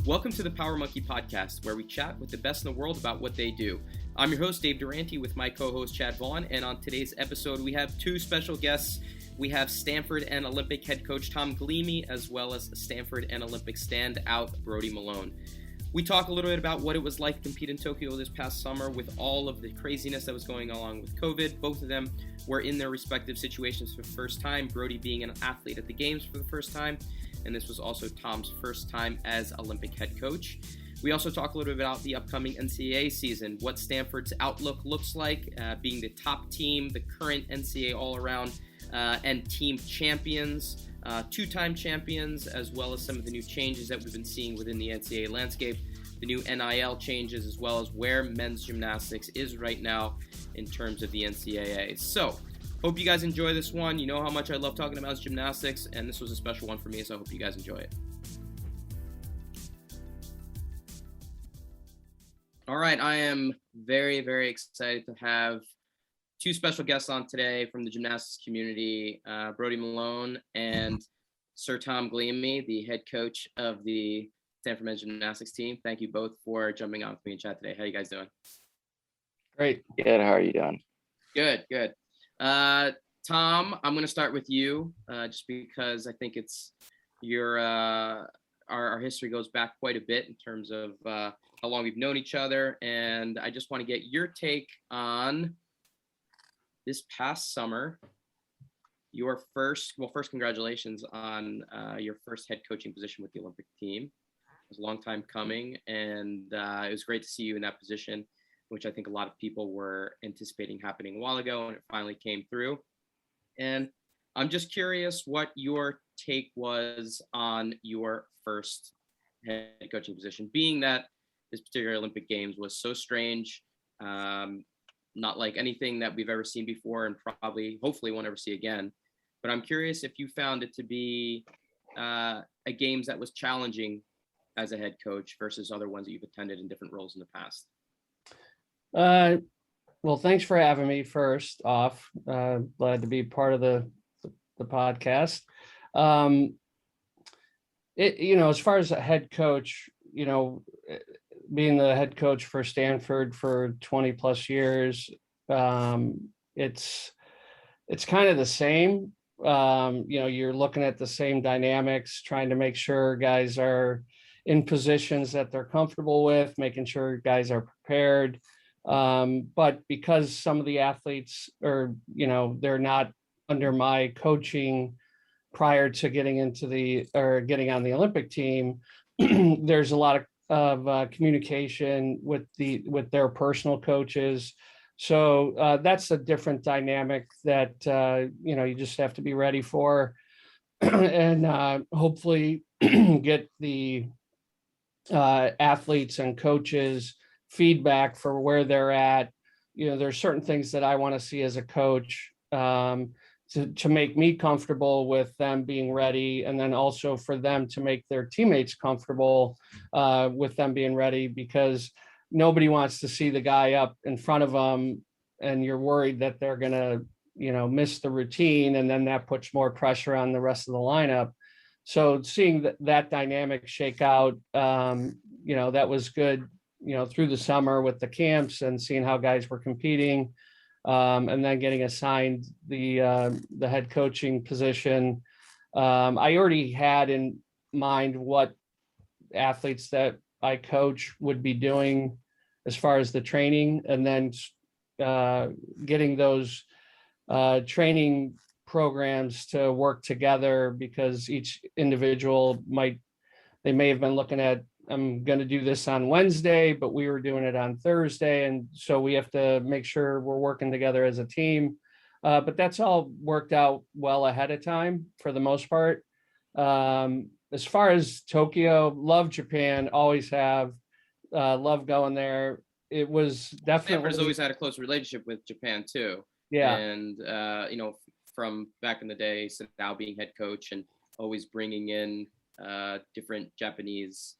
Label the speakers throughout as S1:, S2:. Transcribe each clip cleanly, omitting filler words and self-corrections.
S1: Welcome to the Power Monkey Podcast, where we chat with the best in the world about what they do. I'm your host, Dave Durante, with my co-host, Chad Vaughn, and on today's episode, we have two special guests. We have Stanford and Olympic head coach Thom Glielmi, as well as Stanford and Olympic standout Brody Malone. We talk a little bit about what it was like to compete in Tokyo this past summer with all of the craziness that was going along with COVID. Both of them were in their respective situations for the first time, Brody being an athlete at the games for the first time, and this was also Thom's first time as Olympic head coach. We also talk a little bit about the upcoming NCAA season, what Stanford's outlook looks like, being the top team, the current NCAA all-around and team champions, two-time champions, as well as some of the new changes that we've been seeing within the NCAA landscape, the new NIL changes, as well as where men's gymnastics is right now in terms of the NCAA. So, hope you guys enjoy this one. You know how much I love talking about gymnastics, and this was a special one for me, so I hope you guys enjoy it. All right, I am very, very excited to have two special guests on today from the gymnastics community, Brody Malone and Sir Thom Glielmi, the head coach of the Stanford Men's Gymnastics team. Thank you both for jumping on with me in chat today. How are you guys doing?
S2: Great.
S3: Good. How are you doing?
S1: Good, good. Thom, I'm going to start with you, just because I think it's your our history goes back quite a bit in terms of how long we've known each other, and I just want to get your take on this past summer, your first congratulations on your first head coaching position with the Olympic team. It was a long time coming, and it was great to see you in that position, which I think a lot of people were anticipating happening a while ago, and it finally came through. And I'm just curious what your take was on your first head coaching position, being that this particular Olympic Games was so strange, not like anything that we've ever seen before, and hopefully won't ever see again. But I'm curious if you found it to be a Games that was challenging as a head coach versus other ones that you've attended in different roles in the past.
S2: Well, thanks for having me first off. Glad to be part of the podcast. As far as a head coach, being the head coach for Stanford for 20 plus years, it's kind of the same. You're looking at the same dynamics, trying to make sure guys are in positions that they're comfortable with, making sure guys are prepared. But because some of the athletes are, they're not under my coaching prior to getting on the Olympic team, there's a lot of communication with their personal coaches. So that's a different dynamic that, you just have to be ready for, and hopefully get the athletes and coaches feedback for where they're at. There's certain things that I want to see as a coach to make me comfortable with them being ready, and then also for them to make their teammates comfortable with them being ready, because nobody wants to see the guy up in front of them and you're worried that they're going to, miss the routine, and then that puts more pressure on the rest of the lineup. So seeing that dynamic shake out, that was good, through the summer with the camps and seeing how guys were competing, and then getting assigned the head coaching position. I already had in mind what athletes that I coach would be doing as far as the training, and then getting those training programs to work together, because each individual may have been looking at, I'm going to do this on Wednesday, but we were doing it on Thursday. And so we have to make sure we're working together as a team. But that's all worked out well ahead of time for the most part. As far as Tokyo, love Japan, always have, love going there. It was definitely.
S1: Stanford's always had a close relationship with Japan too.
S2: Yeah.
S1: And, from back in the day, so now being head coach and always bringing in different Japanese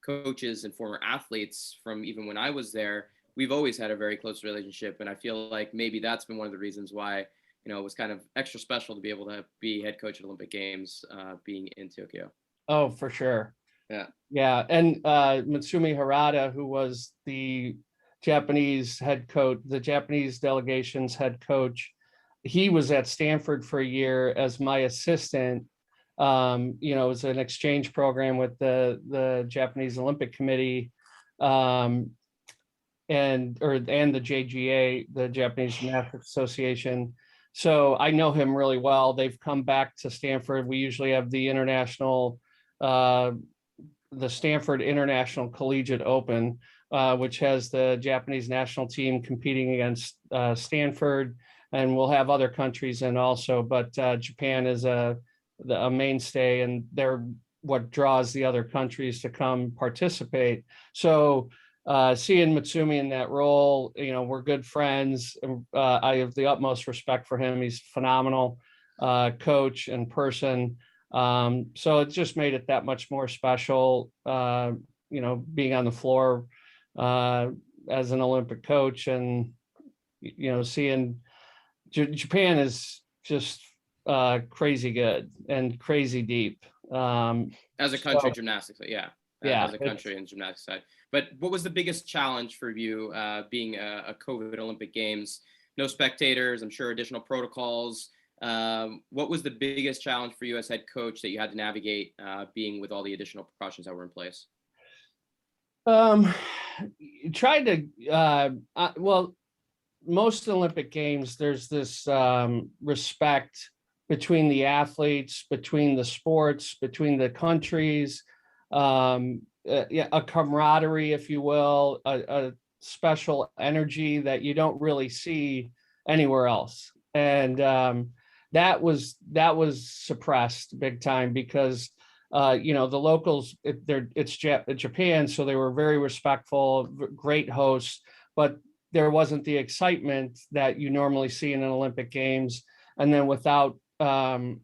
S1: coaches and former athletes from even when I was there, we've always had a very close relationship. And I feel like maybe that's been one of the reasons why, it was kind of extra special to be able to be head coach at Olympic Games, being in Tokyo.
S2: Oh, for sure.
S1: Yeah.
S2: Yeah. And Matsumi Harada, who was the Japanese head coach, the Japanese delegation's head coach, he was at Stanford for a year as my assistant. You know, it was an exchange program with the Japanese Olympic Committee, and the JGA, the Japanese Gymnastics Association. So I know him really well. They've come back to Stanford. We usually have the Stanford International Collegiate Open, which has the Japanese national team competing against Stanford, and we'll have other countries in also. But Japan is a mainstay, and they're what draws the other countries to come participate. So seeing Matsumi in that role, you know, we're good friends. I have the utmost respect for him. He's phenomenal coach and person. So it just made it that much more special, you know, being on the floor as an Olympic coach, and, you know, seeing Japan is just crazy good and crazy deep.
S1: As a country, gymnastics, yeah.
S2: Yeah,
S1: as a country in gymnastics side. But what was the biggest challenge for you being a COVID Olympic Games? No spectators, I'm sure additional protocols. What was the biggest challenge for you as head coach that you had to navigate being with all the additional precautions that were in place?
S2: Tried to, well, most Olympic Games, there's this respect between the athletes, between the sports, between the countries, a camaraderie, if you will, a special energy that you don't really see anywhere else. And that was suppressed big time because you know, the locals, it's Japan, so they were very respectful, great hosts, but there wasn't the excitement that you normally see in an Olympic Games. And then without an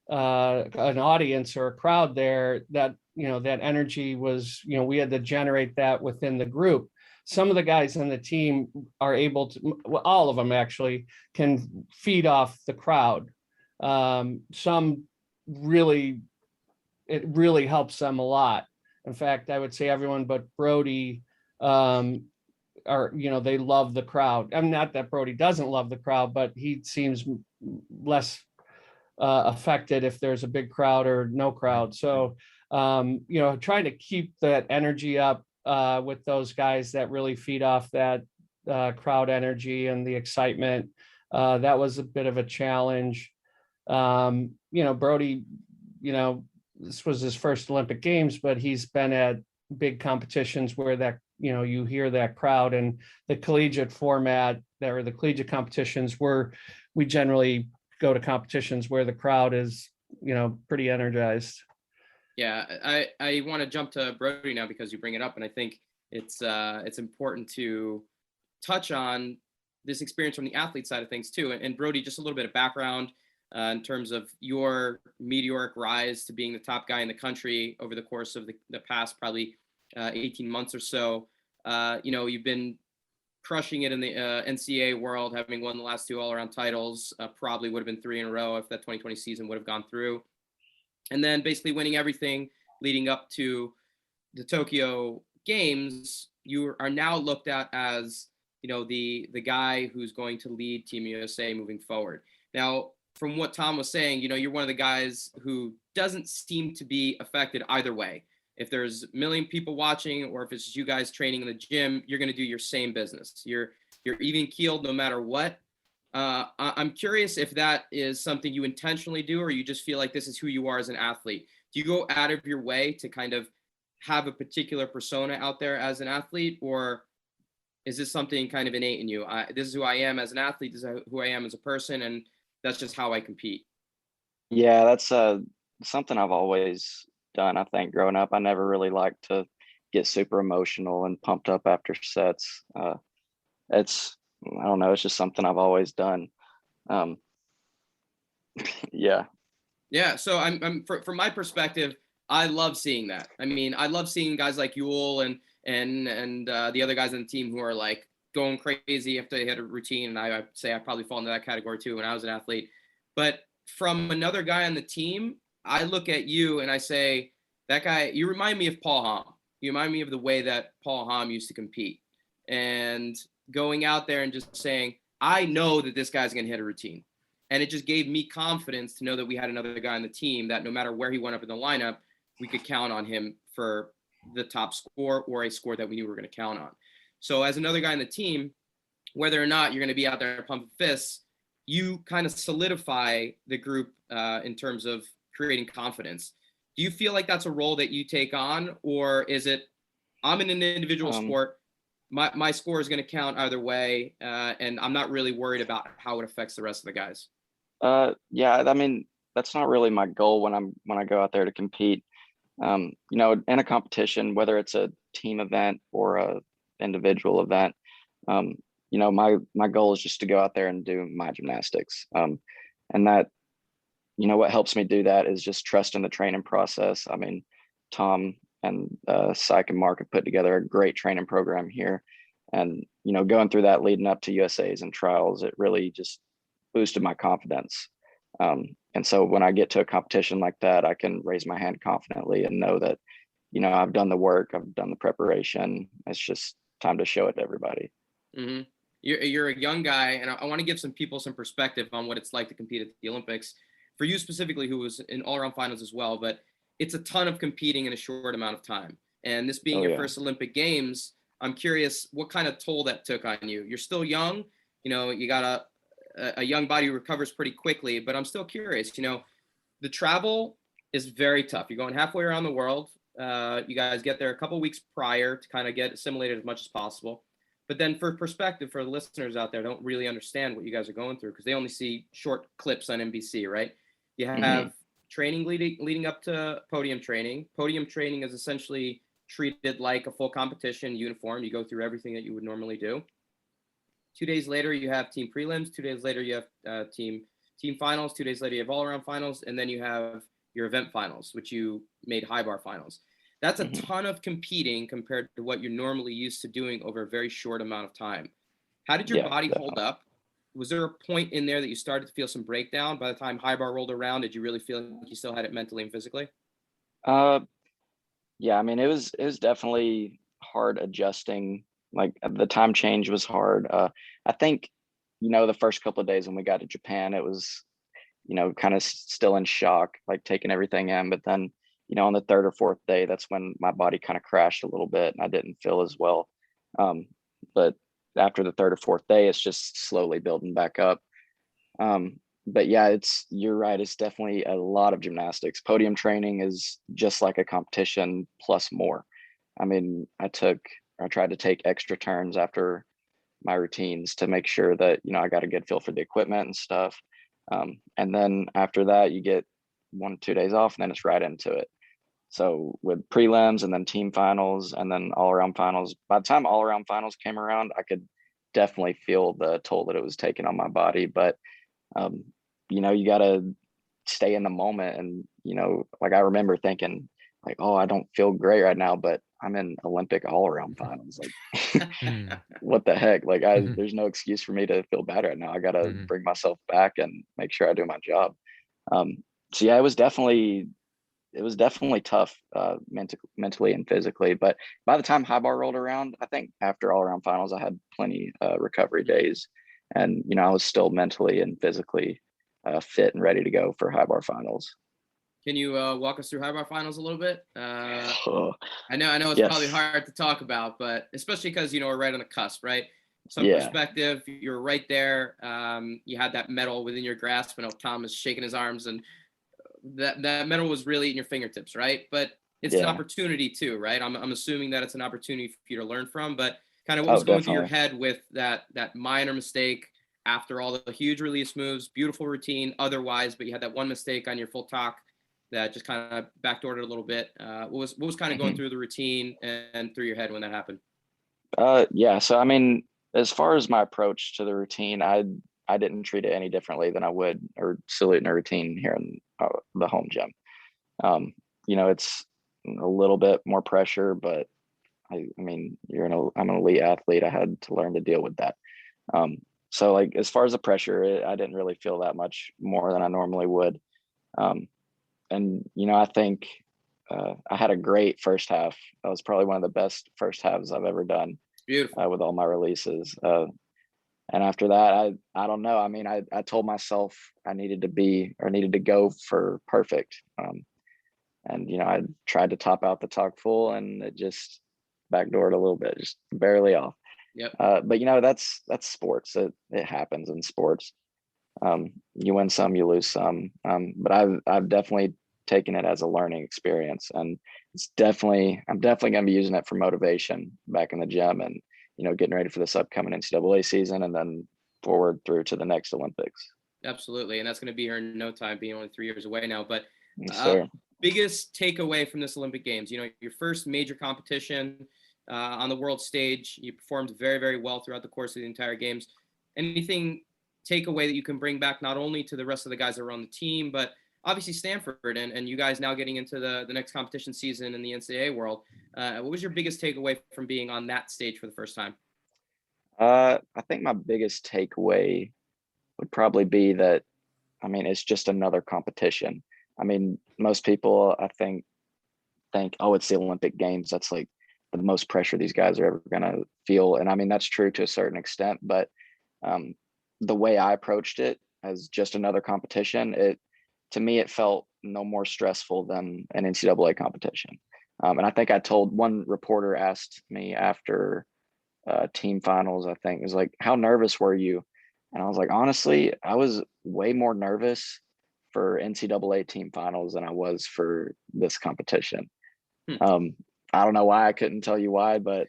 S2: audience or a crowd there, that, you know, that energy was, you know, we had to generate that within the group. Some of the guys on the team are able to, well, all of them actually can feed off the crowd. Some really, it really helps them a lot. In fact, I would say everyone but Brody are, you know, they love the crowd. I'm not that Brody doesn't love the crowd, but he seems less affected if there's a big crowd or no crowd. So, you know, trying to keep that energy up with those guys that really feed off that crowd energy and the excitement. That was a bit of a challenge. You know, Brody, you know, this was his first Olympic Games, but he's been at big competitions where that, you know, you hear that crowd. And the collegiate format, or the collegiate competitions, where we generally go to competitions where the crowd is, you know, pretty energized.
S1: Yeah, I want to jump to Brody now because you bring it up, and I think it's important to touch on this experience from the athlete side of things too. And Brody, just a little bit of background in terms of your meteoric rise to being the top guy in the country over the course of the past probably 18 months or so. You know, you've been crushing it in the NCAA world, having won the last 2 all-around titles. Probably would have been 3 in a row if that 2020 season would have gone through. And then basically winning everything leading up to the Tokyo Games. You are now looked at as, you know, the guy who's going to lead Team USA moving forward. Now, from what Thom was saying, you know, you're one of the guys who doesn't seem to be affected either way. If there's a million people watching, or if it's just you guys training in the gym, you're going to do your same business. You're even keeled no matter what. I'm curious if that is something you intentionally do, or you just feel like this is who you are as an athlete. Do you go out of your way to kind of have a particular persona out there as an athlete, or is this something kind of innate in you? This is who I am as an athlete. This is who I am as a person, and that's just how I compete.
S3: Yeah, that's something I've always done. I think growing up, I never really liked to get super emotional and pumped up after sets. I don't know, it's just something I've always done. Yeah.
S1: So from my perspective, I love seeing that. I mean, I love seeing guys like Yule and the other guys on the team who are like going crazy if they hit a routine. And I say I probably fall into that category too when I was an athlete. But from another guy on the team, I look at you and I say, that guy, you remind me of Paul Hom. You remind me of the way that Paul Hom used to compete, and going out there and just saying, I know that this guy's going to hit a routine. And it just gave me confidence to know that we had another guy on the team that no matter where he went up in the lineup, we could count on him for the top score or a score that we knew we were going to count on. So as another guy on the team, whether or not you're going to be out there pumping fists, you kind of solidify the group in terms of creating confidence. Do you feel like that's a role that you take on, or is it, I'm in an individual sport, my score is going to count either way, and I'm not really worried about how it affects the rest of the guys?
S3: Yeah, I mean, that's not really my goal when I go out there to compete. You know, in a competition, whether it's a team event or a individual event, you know, my goal is just to go out there and do my gymnastics. And that, you know, what helps me do that is just trust in the training process. I mean, Thom and Syke and Mark have put together a great training program here. And, you know, going through that leading up to USAs and trials, it really just boosted my confidence. And so when I get to a competition like that, I can raise my hand confidently and know that, you know, I've done the work, I've done the preparation. It's just time to show it to everybody.
S1: Mm-hmm. You're a young guy, and I want to give some people some perspective on what it's like to compete at the Olympics. For you specifically, who was in all-around finals as well, but it's a ton of competing in a short amount of time. And this being your first Olympic Games, I'm curious what kind of toll that took on you. You're still young, you know, you got a young body who recovers pretty quickly, but I'm still curious, you know, the travel is very tough. You're going halfway around the world. You guys get there a couple weeks prior to kind of get assimilated as much as possible. But then for perspective, for the listeners out there, don't really understand what you guys are going through because they only see short clips on NBC, right? You have training leading up to podium training. Podium training is essentially treated like a full competition uniform. You go through everything that you would normally do. 2 days later, you have team prelims. 2 days later, you have team finals. 2 days later, you have all-around finals. And then you have your event finals, which you made high bar finals. That's a ton of competing compared to what you're normally used to doing over a very short amount of time. How did your body hold up? Was there a point in there that you started to feel some breakdown by the time high bar rolled around? Did you really feel like you still had it mentally and physically?
S3: Yeah, I mean, it was definitely hard adjusting. Like the time change was hard. I think, you know, the first couple of days when we got to Japan, it was, you know, kind of still in shock, like taking everything in. But then, you know, on the third or fourth day, that's when my body kind of crashed a little bit and I didn't feel as well. But after the third or fourth day, it's just slowly building back up. But yeah, you're right. It's definitely a lot of gymnastics. Podium training is just like a competition plus more. I mean, I tried to take extra turns after my routines to make sure that, you know, I got a good feel for the equipment and stuff. And then after that, you get 1 or 2 days off and then it's right into it. So with prelims and then team finals and then all around finals, by the time all around finals came around, I could definitely feel the toll that it was taking on my body. But, you know, you got to stay in the moment. And, you know, like I remember thinking like, oh, I don't feel great right now, but I'm in Olympic all around finals. Like, what the heck? Like, there's no excuse for me to feel bad right now. I got to bring myself back and make sure I do my job. So yeah, it was definitely tough, mentally and physically. But by the time high bar rolled around, I think after all around finals, I had plenty recovery days, and you know I was still mentally and physically fit and ready to go for high bar finals.
S1: Can you walk us through high bar finals a little bit? I know it's
S3: yes.
S1: probably hard to talk about, but especially because, you know, we're right on the cusp, right? Some perspective, you're right there. You had that medal within your grasp. I know Thom is shaking his arms, and that medal was really in your fingertips, right? But it's an opportunity too, right? I'm assuming that it's an opportunity for you to learn from, but kind of what was going through your head with that minor mistake after all the huge release moves, beautiful routine otherwise, but you had that one mistake on your full talk that just kind of backdoored it a little bit. What was kind of going through the routine and through your head when that happened?
S3: Yeah. So, I mean, as far as my approach to the routine, I didn't treat it any differently than I would or saluting a routine here in the home gym. You know, it's a little bit more pressure, but I mean, I'm an elite athlete. I had to learn to deal with that. So like, as far as the pressure, I didn't really feel that much more than I normally would. And, you know, I think I had a great first half. That was probably one of the best first halves I've ever done.
S1: Beautiful.
S3: With all my releases. And after that, I don't know. I mean, I told myself I needed to go for perfect. And I tried to top out the tuck full, and it just backdoored a little bit, just barely off.
S1: Yep.
S3: But that's sports. It happens in sports. You win some, you lose some. But I've definitely taken it as a learning experience, and I'm definitely going to be using it for motivation back in the gym, and getting ready for this upcoming NCAA season, and then forward through to the next Olympics.
S1: Absolutely, and that's going to be here in no time, being only 3 years away now. But
S3: Yes,
S1: biggest takeaway from this Olympic Games, your first major competition on the world stage, you performed very, very well throughout the course of the entire games. Anything takeaway that you can bring back not only to the rest of the guys that are on the team, but obviously Stanford and you guys now getting into the next competition season in the NCAA world. What was your biggest takeaway from being on that stage for the first time?
S3: I think my biggest takeaway would probably be that, it's just another competition. Most people, I think, oh, it's the Olympic Games. That's like the most pressure these guys are ever going to feel. And that's true to a certain extent, but the way I approached it as just another competition, to me, it felt no more stressful than an NCAA competition. And I think I told one reporter asked me after team finals, I think, was like, how nervous were you? And I was like, honestly, I was way more nervous for NCAA team finals than I was for this competition. I don't know why. I couldn't tell you why, but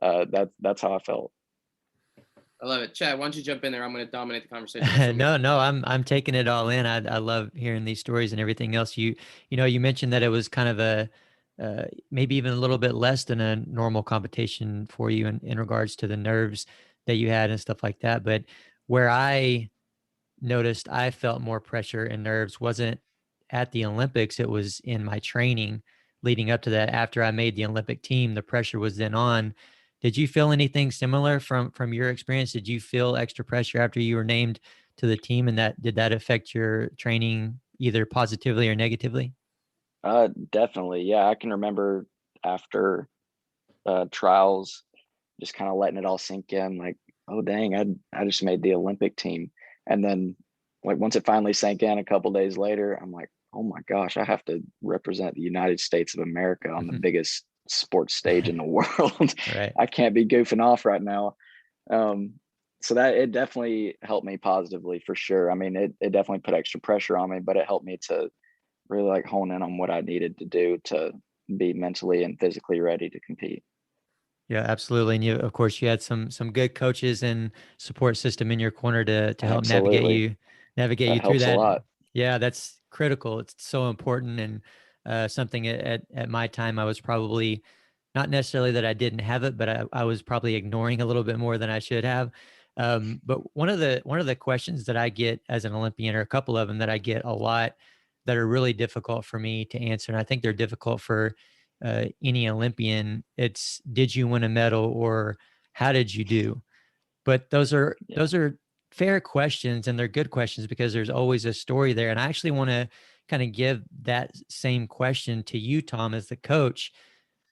S3: that's how I felt.
S1: I love it. Chad, why don't you jump in there? I'm going to dominate the conversation.
S4: No, I'm taking it all in. I love hearing these stories and everything else. You mentioned that it was kind of a maybe even a little bit less than a normal competition for you in regards to the nerves that you had and stuff like that. But where I noticed I felt more pressure and nerves wasn't at the Olympics. It was in my training leading up to that. After I made the Olympic team, the pressure was then on. Did you feel anything similar from your experience? Did you feel extra pressure after you were named to the team, and did that affect your training either positively or negatively?
S3: Definitely. Yeah. I can remember after trials, just kind of letting it all sink in, like, oh dang, I just made the Olympic team. And then like once it finally sank in a couple days later, I'm like, oh my gosh, I have to represent the United States of America on the biggest sports stage in the world.
S4: Right.
S3: I can't be goofing off right now. So that it definitely helped me positively for sure. It definitely put extra pressure on me, but it helped me to really like hone in on what I needed to do to be mentally and physically ready to compete.
S4: Yeah, absolutely. And of course, you had some good coaches and support system in your corner to help
S3: Absolutely.
S4: navigate
S3: That
S4: you through
S3: helps a
S4: that.
S3: lot.
S4: Yeah, that's critical. It's so important, and something at my time I was probably not necessarily that I didn't have it, but I was probably ignoring a little bit more than I should have. But one of the questions that I get as an Olympian, or a couple of them that I get a lot, that are really difficult for me to answer, and I think they're difficult for any Olympian. It's, did you win a medal, or how did you do? But those are fair questions, and they're good questions because there's always a story there. And I actually want to kind of give that same question to you, Thom, as the coach.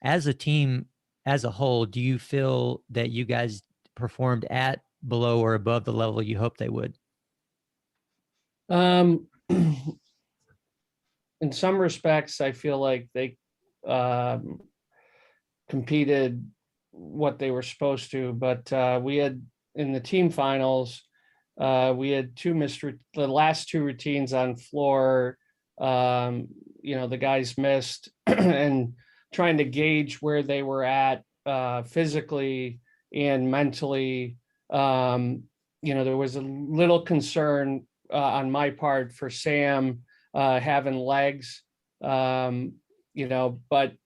S4: As a team, as a whole, do you feel that you guys performed at, below, or above the level you hoped they would?
S2: In some respects, I feel like they competed what they were supposed to, but we had, in the team finals, we had the last two routines on floor. The guys missed and trying to gauge where they were at physically and mentally. There was a little concern on my part for Sam having legs, but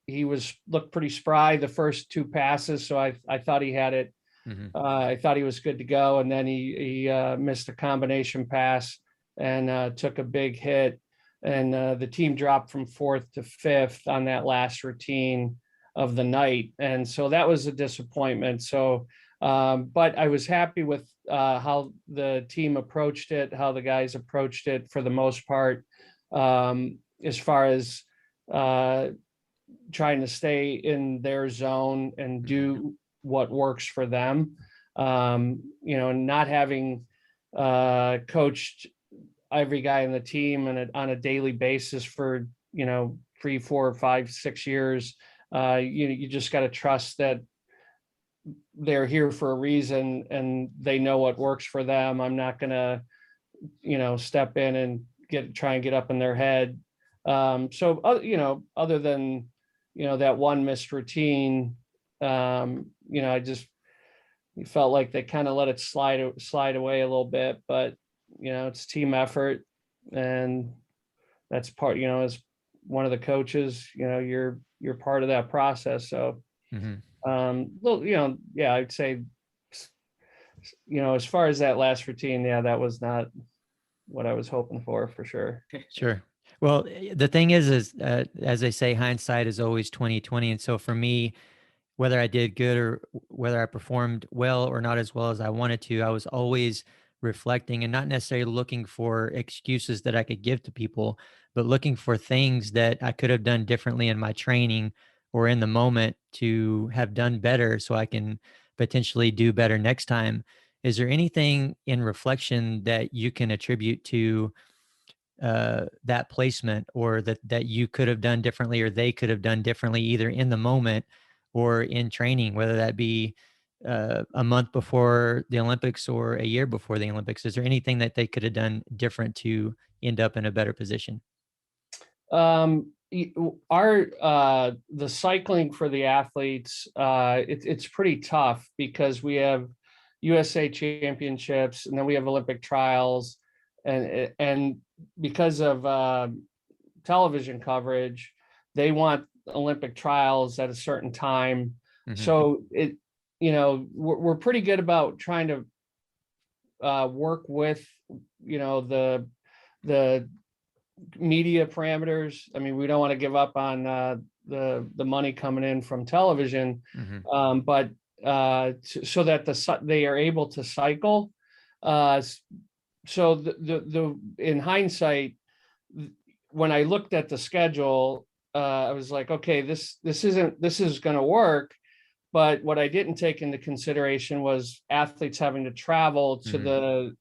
S2: he looked pretty spry the first two passes. So I thought he had it.
S4: Mm-hmm.
S2: I thought he was good to go. And then he missed a combination pass and took a big hit. And the team dropped from 4th to 5th on that last routine of the night. And so that was a disappointment. So, but I was happy with how the team approached it, how the guys approached it for the most part. As far as trying to stay in their zone and do what works for them. Not having coached every guy in the team and on a daily basis for 3, 4, 5, 6 years. You just got to trust that they're here for a reason and they know what works for them. I'm not going to step in and try and get up in their head. Other than that one missed routine, I just felt like they kind of let it slide away a little bit, but it's team effort, and that's part, as one of the coaches, you're part of that process. So, I'd say, as far as that last routine, that was not what I was hoping for sure.
S4: Sure. Well, the thing is as they say, hindsight is always 20/20. And so for me, whether I did good or whether I performed well or not as well as I wanted to, I was always reflecting and not necessarily looking for excuses that I could give to people, but looking for things that I could have done differently in my training or in the moment to have done better so I can potentially do better next time. Is there anything in reflection that you can attribute to that placement, or that you could have done differently or they could have done differently, either in the moment or in training, whether that be a month before the Olympics or a year before the Olympics? Is there anything that they could have done different to end up in a better position?
S2: The cycling for the athletes, it's pretty tough because we have USA championships and then we have Olympic trials, and because of television coverage, they want Olympic trials at a certain time. So we're pretty good about trying to work with the media parameters. I mean, we don't want to give up on the money coming in from television, but so that they are able to cycle. So the in hindsight, when I looked at the schedule, I was like, okay, this is going to work. But what I didn't take into consideration was athletes having to travel to the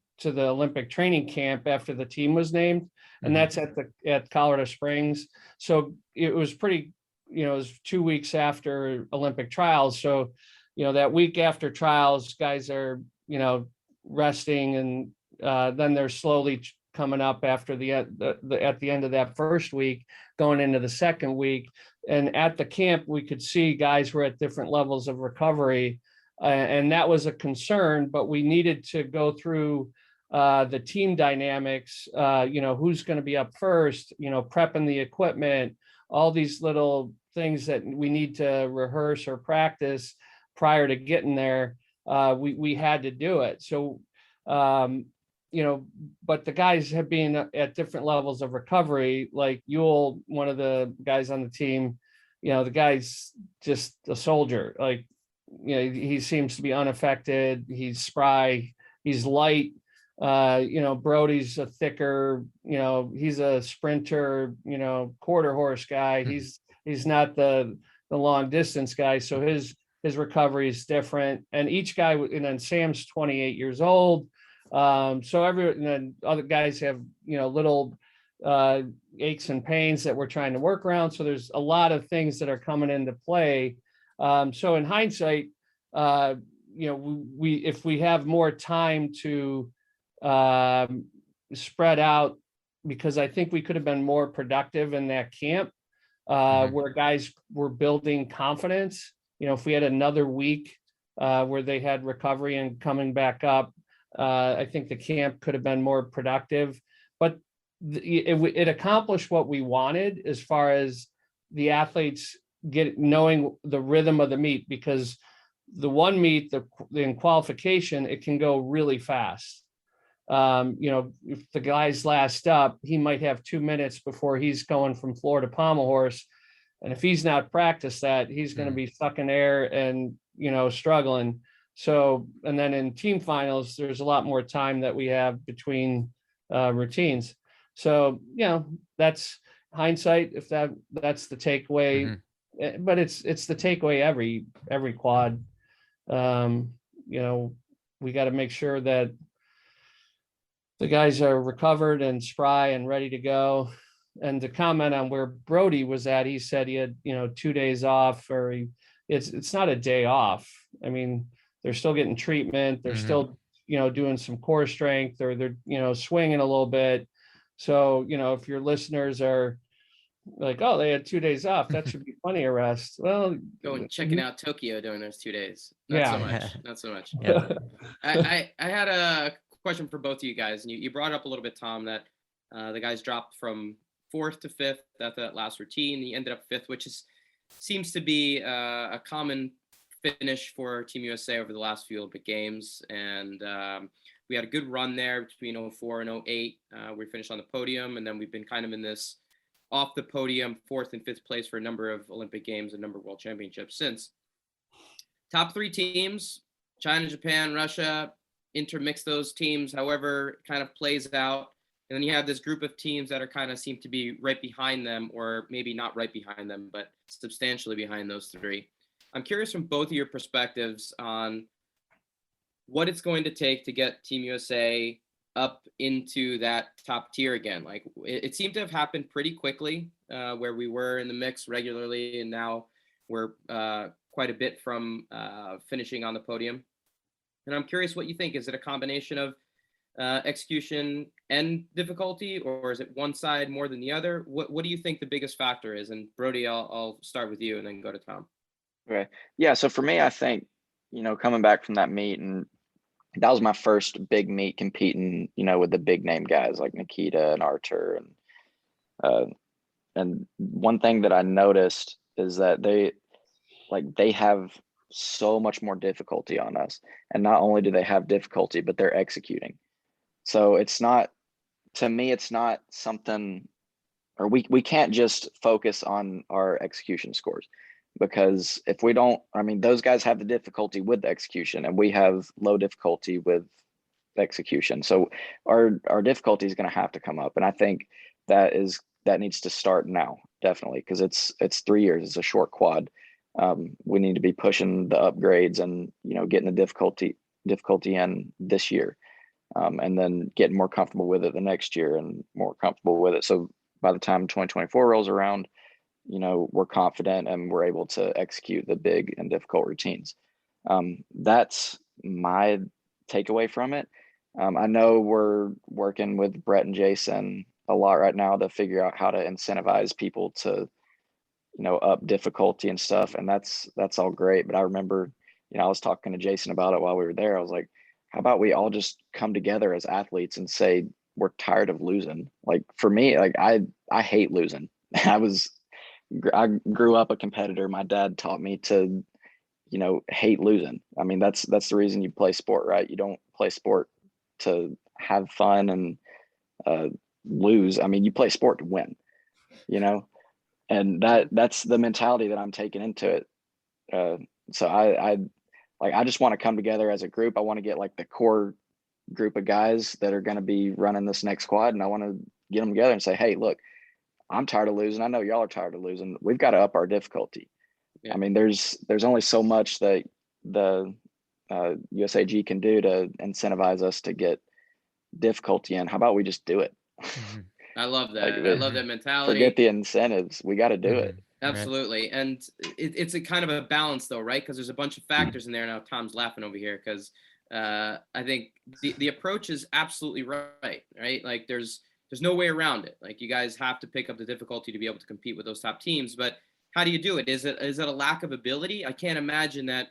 S2: Olympic training camp after the team was named, and that's at Colorado Springs. So it was pretty, it was 2 weeks after Olympic trials. So, that week after trials, guys are, resting, and then they're slowly coming up after at the end of that first week, going into the second week. And at the camp, we could see guys were at different levels of recovery, and that was a concern. But we needed to go through the team dynamics. Who's going to be up first? Prepping the equipment, all these little things that we need to rehearse or practice prior to getting there. We had to do it. So, but the guys have been at different levels of recovery. Like Yule, one of the guys on the team, the guy's just a soldier. Like, he seems to be unaffected. He's spry. He's light. Brody's a thicker, he's a sprinter, quarter horse guy. He's not the long distance guy. So his recovery is different. And each guy, and then Sam's 28 years old. And then other guys have, little aches and pains that we're trying to work around. So there's a lot of things that are coming into play. So in hindsight, if we have more time to spread out, because I think we could have been more productive in that camp, where guys were building confidence. If we had another week where they had recovery and coming back up, I think the camp could have been more productive. But it accomplished what we wanted as far as the athletes knowing the rhythm of the meet, because the one meet, in qualification, it can go really fast. If the guy's last up, he might have 2 minutes before he's going from floor to pommel horse. And if he's not practiced that, he's going to be sucking air and, struggling. So, and then in team finals, there's a lot more time that we have between routines. So, that's hindsight, if that's the takeaway. But it's the takeaway every quad. We got to make sure that the guys are recovered and spry and ready to go. And to comment on where Brody was at, he said he had 2 days off, or it's not a day off. I mean, they're still getting treatment, they're still doing some core strength, or they're swinging a little bit. So if your listeners are like, oh, they had 2 days off, that should be plenty of rest. Well,
S1: going checking out Tokyo during those 2 days. Not so much.
S4: Yeah.
S1: I had a question for both of you guys, and you brought up a little bit, Thom, that the guys dropped from 4th to 5th at that last routine. He ended up 5th, which seems to be a common finish for Team USA over the last few Olympic Games. And we had a good run there between 04 and 08. We finished on the podium, and then we've been kind of in this off the podium 4th and 5th place for a number of Olympic Games and a number of World Championships since. Top 3 teams, China, Japan, Russia, intermix those teams however it kind of plays out. And then you have this group of teams that are kind of seem to be right behind them, or maybe not right behind them, but substantially behind those 3. I'm curious from both of your perspectives on what it's going to take to get Team USA up into that top tier again. Like it seemed to have happened pretty quickly, where we were in the mix regularly, and now we're quite a bit from finishing on the podium. And I'm curious what you think. Is it a combination of execution and difficulty, or is it one side more than the other? What do you think the biggest factor is? And Brody, I'll start with you and then go to Thom.
S3: Okay. Yeah. So for me, I think, coming back from that meet, and that was my first big meet competing, with the big name guys like Nikita and Artur. And one thing that I noticed is that they have so much more difficulty on us. And not only do they have difficulty, but they're executing. So it's not something, or we can't just focus on our execution scores, because if we don't, those guys have the difficulty with the execution, and we have low difficulty with execution. So our difficulty is going to have to come up. And I think that needs to start now, definitely, because it's 3 years. It's a short quad. We need to be pushing the upgrades and, getting the difficulty in this year. And then getting more comfortable with it the next year and more comfortable with it. So by the time 2024 rolls around, we're confident and we're able to execute the big and difficult routines. That's my takeaway from it. I know we're working with Brett and Jason a lot right now to figure out how to incentivize people to, up difficulty and stuff. And that's all great. But I remember, I was talking to Jason about it while we were there. I was like, how about we all just come together as athletes and say, we're tired of losing? Like for me, like I hate losing. I grew up a competitor. My dad taught me to, hate losing. That's the reason you play sport, right? You don't play sport to have fun and lose. You play sport to win, and that's the mentality that I'm taking into it. So I just want to come together as a group. I want to get like the core group of guys that are going to be running this next quad, and I want to get them together and say, hey, look, I'm tired of losing. I know y'all are tired of losing. We've got to up our difficulty. Yeah. There's only so much that the USAG can do to incentivize us to get difficulty in. How about we just do it?
S1: I love that. I love that mentality.
S3: Forget the incentives. We got to do it.
S1: Absolutely. And it's a kind of a balance though, right? Because there's a bunch of factors in there. Now Tom's laughing over here because I think the approach is absolutely right? Like there's no way around it. Like you guys have to pick up the difficulty to be able to compete with those top teams. But how do you do it? Is it a lack of ability? I can't imagine that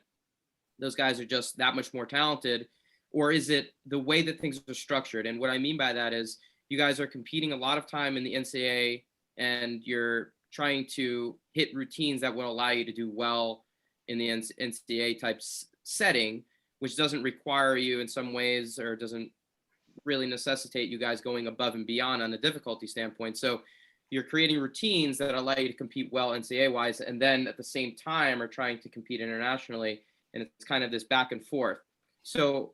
S1: those guys are just that much more talented. Or is it the way that things are structured? And what I mean by that is you guys are competing a lot of time in the NCAA, and you're trying to hit routines that will allow you to do well in the NCAA type setting, which doesn't require you in some ways, or doesn't really necessitate you guys going above and beyond on the difficulty standpoint. So you're creating routines that allow you to compete well NCAA wise, and then at the same time are trying to compete internationally. And it's kind of this back and forth. So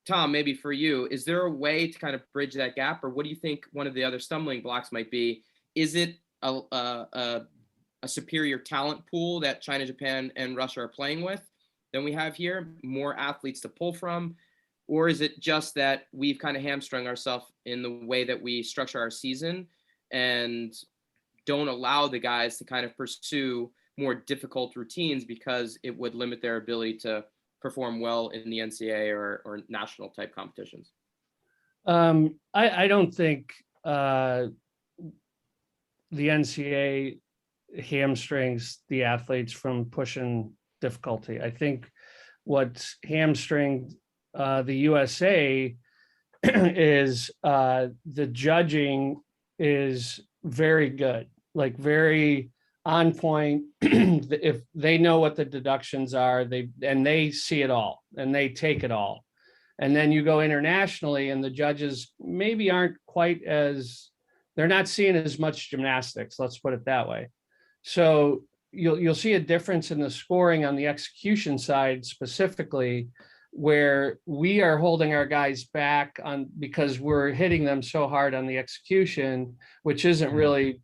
S1: Thom, maybe for you, is there a way to kind of bridge that gap, or what do you think one of the other stumbling blocks might be? Is it a superior talent pool that China, Japan, and Russia are playing with than we have here, more athletes to pull from? Or is it just that we've kind of hamstrung ourselves in the way that we structure our season and don't allow the guys to kind of pursue more difficult routines because it would limit their ability to perform well in the NCAA or national type competitions?
S2: I don't think the NCAA hamstrings the athletes from pushing difficulty. I think what's hamstringed the USA is the judging is very good, like very on point. If they know what the deductions are, they see it all and they take it all. And then you go internationally and the judges maybe aren't quite as, they're not seeing as much gymnastics, let's put it that way. So you'll see a difference in the scoring on the execution side specifically, where we are holding our guys back on because we're hitting them so hard on the execution, which isn't really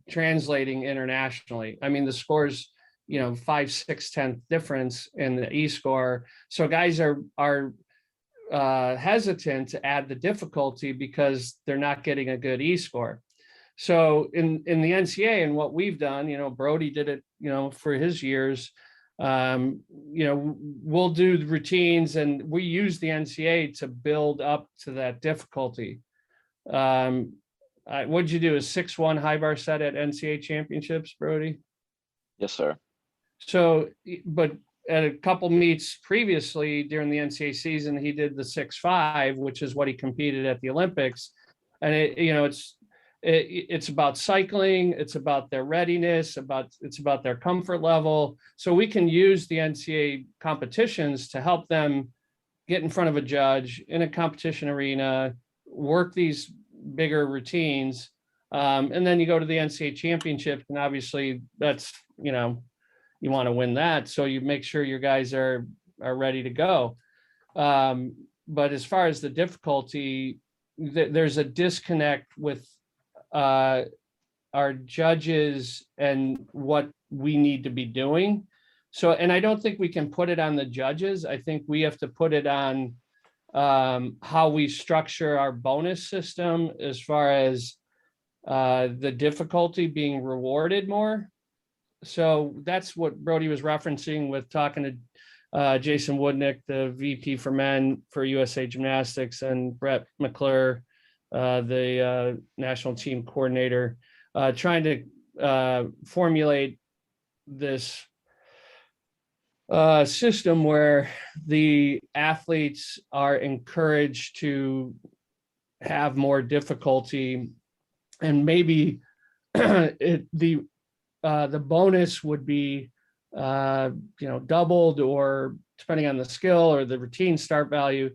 S2: translating internationally. I mean, the scores, 5, 6, 10th difference in the E-score. So guys are hesitant to add the difficulty because they're not getting a good E-score. So in the NCAA and what we've done, Brody did it, for his years, we'll do the routines and we use the NCAA to build up to that difficulty. What'd you do? A 6-1 high bar set at NCAA championships, Brody?
S3: Yes, sir. So,
S2: but at a couple meets previously during the NCAA season, he did the 6-5, which is what he competed at the Olympics. And it's about cycling, it's about their readiness, it's about their comfort level. So we can use the NCAA competitions to help them get in front of a judge in a competition arena, work these bigger routines. And then you go to the NCAA championship, and obviously that's, you want to win that. So you make sure your guys are ready to go. But as far as the difficulty, there's a disconnect with our judges and what we need to be doing. So, and I don't think we can put it on the judges. I think we have to put it on how we structure our bonus system as far as the difficulty being rewarded more. So that's what Brody was referencing with talking to Jason Woodnick, the VP for men for USA Gymnastics, and Brett McClure, the national team coordinator, trying to formulate this system where the athletes are encouraged to have more difficulty, and maybe the bonus would be doubled, or depending on the skill or the routine start value,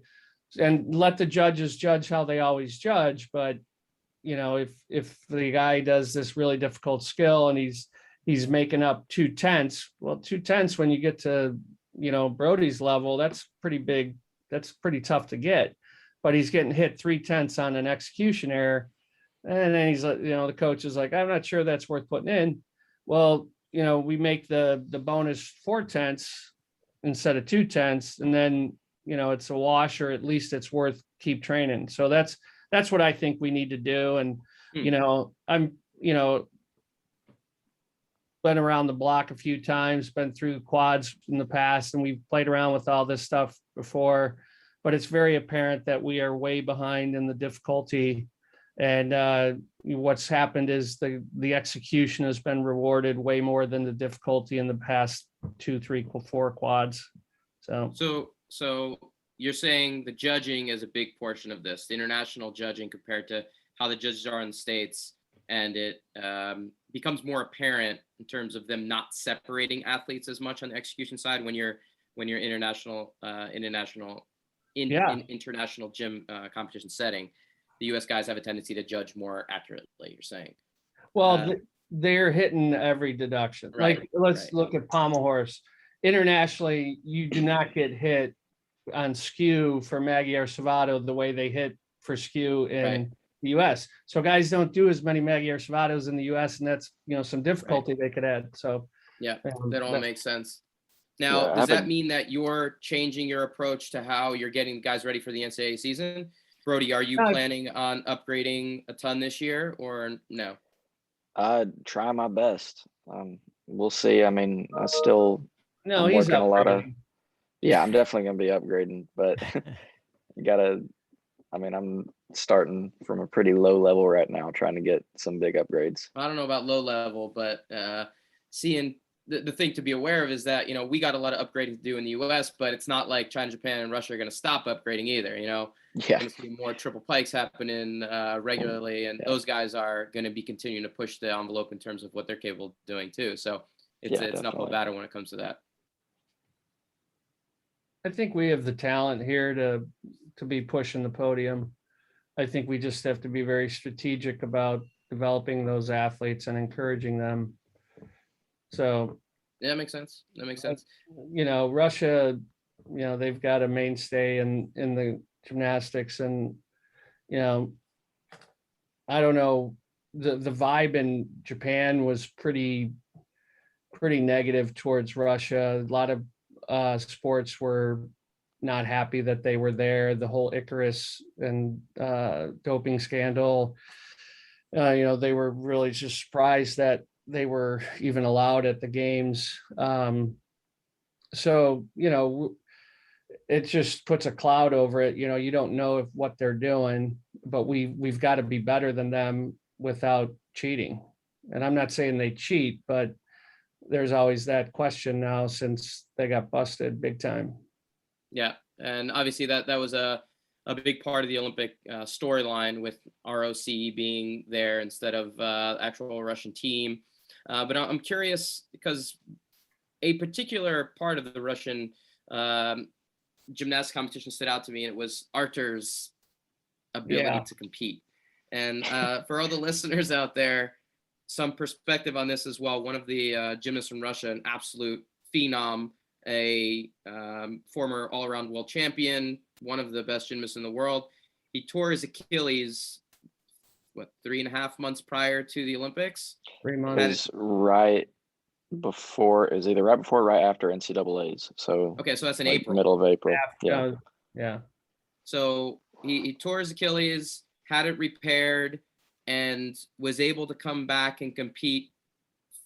S2: and let the judges judge how they always judge. But if the guy does this really difficult skill and he's making up 2/10, well, 2/10 when you get to Brody's level, that's pretty big, that's pretty tough to get. But he's getting hit 3/10 on an execution error, and then he's the coach is like, I'm not sure that's worth putting in. Well, we make the bonus 4/10 instead of 2/10, and then it's a wash, or at least it's worth keep training. So that's what I think we need to do. And I'm been around the block a few times, been through quads in the past, and we've played around with all this stuff before, but it's very apparent that we are way behind in the difficulty. And what's happened is the execution has been rewarded way more than the difficulty in the past 2, 3, 4 quads.
S1: So you're saying the judging is a big portion of this, the international judging compared to how the judges are in the States, and it becomes more apparent in terms of them not separating athletes as much on the execution side when you're international gym competition setting. The U.S. guys have a tendency to judge more accurately, you're saying.
S2: Well, they're hitting every deduction.
S1: Right,
S2: like, let's look at pommel horse. Internationally, you do not get hit on skew for Maggie or Savato the way they hit for skew in the US. So guys don't do as many Maggie Arcevados in the US, and that's, some difficulty they could add. So
S1: yeah, that all makes sense. Now,
S3: Yeah,
S1: does that mean that you're changing your approach to how you're getting guys ready for the NCAA season? Brody, are you planning on upgrading a ton this year or no?
S3: I try my best. We'll see. I mean, I'm
S2: he's
S3: working a lot of.
S2: upgrading.
S3: Yeah, I'm definitely gonna be upgrading, but I'm starting from a pretty low level right now, trying to get some big upgrades.
S1: I don't know about low level, but seeing the thing to be aware of is that, we got a lot of upgrading to do in the US, but it's not like China, Japan, and Russia are going to stop upgrading either.
S3: Yeah.
S1: You're going to see more triple pikes happening regularly, and those guys are going to be continuing to push the envelope in terms of what they're capable of doing too. So it's an uphill battle when it comes to that.
S2: I think we have the talent here to be pushing the podium. I think we just have to be very strategic about developing those athletes and encouraging them. So
S1: yeah, that makes sense.
S2: Russia, they've got a mainstay in the gymnastics, and I don't know, the vibe in Japan was pretty negative towards Russia. A lot of sports were not happy that they were there. The whole Icarus and doping scandal, they were really just surprised that they were even allowed at the games. So it just puts a cloud over it. You don't know what they're doing, but we've got to be better than them without cheating. And I'm not saying they cheat, but there's always that question now since they got busted big time.
S1: Yeah, and obviously that was a big part of the Olympic storyline, with ROC being there instead of actual Russian team. But I'm curious because a particular part of the Russian gymnastics competition stood out to me, and it was Artur's ability to compete. And for all the listeners out there, some perspective on this as well. One of the gymnasts from Russia, an absolute phenom, a former all-around world champion, one of the best gymnasts in the world. He tore his Achilles, 3.5 months prior to the Olympics?
S2: 3 months.
S3: It was right before, it was either right before or right after NCAAs. So
S1: okay, so that's in April.
S3: Middle of April.
S2: Yeah.
S1: So he tore his Achilles, had it repaired, and was able to come back and compete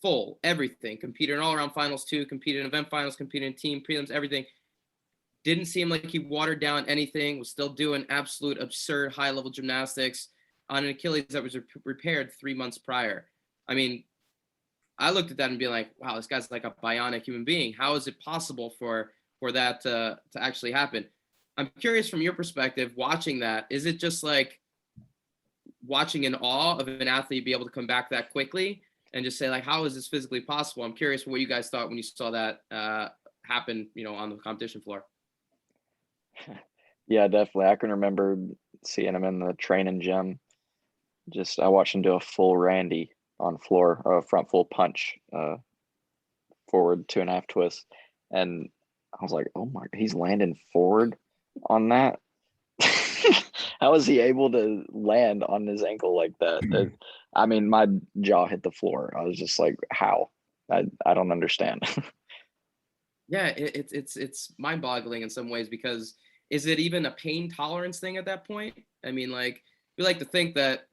S1: full, everything. Competed in all-around finals too, competed in event finals, competed in team prelims, everything. Didn't seem like he watered down anything, was still doing absolute absurd high-level gymnastics on an Achilles that was repaired 3 months prior. I mean, I looked at that and be like, wow, this guy's like a bionic human being. How is it possible for that to actually happen? I'm curious from your perspective, watching that, is it just like watching in awe of an athlete be able to come back that quickly and just say, like, how is this physically possible? I'm curious what you guys thought when you saw that happen, on the competition floor.
S3: Yeah, definitely. I can remember seeing him in the training gym. I watched him do a full Randy on floor, or a front full punch, forward 2.5 twists. And I was like, oh my, he's landing forward on that. How is he able to land on his ankle like that? I mean, my jaw hit the floor. I was just like, how? I don't understand.
S1: Yeah, it's mind-boggling in some ways, because is it even a pain tolerance thing at that point? I mean, like, we like to think that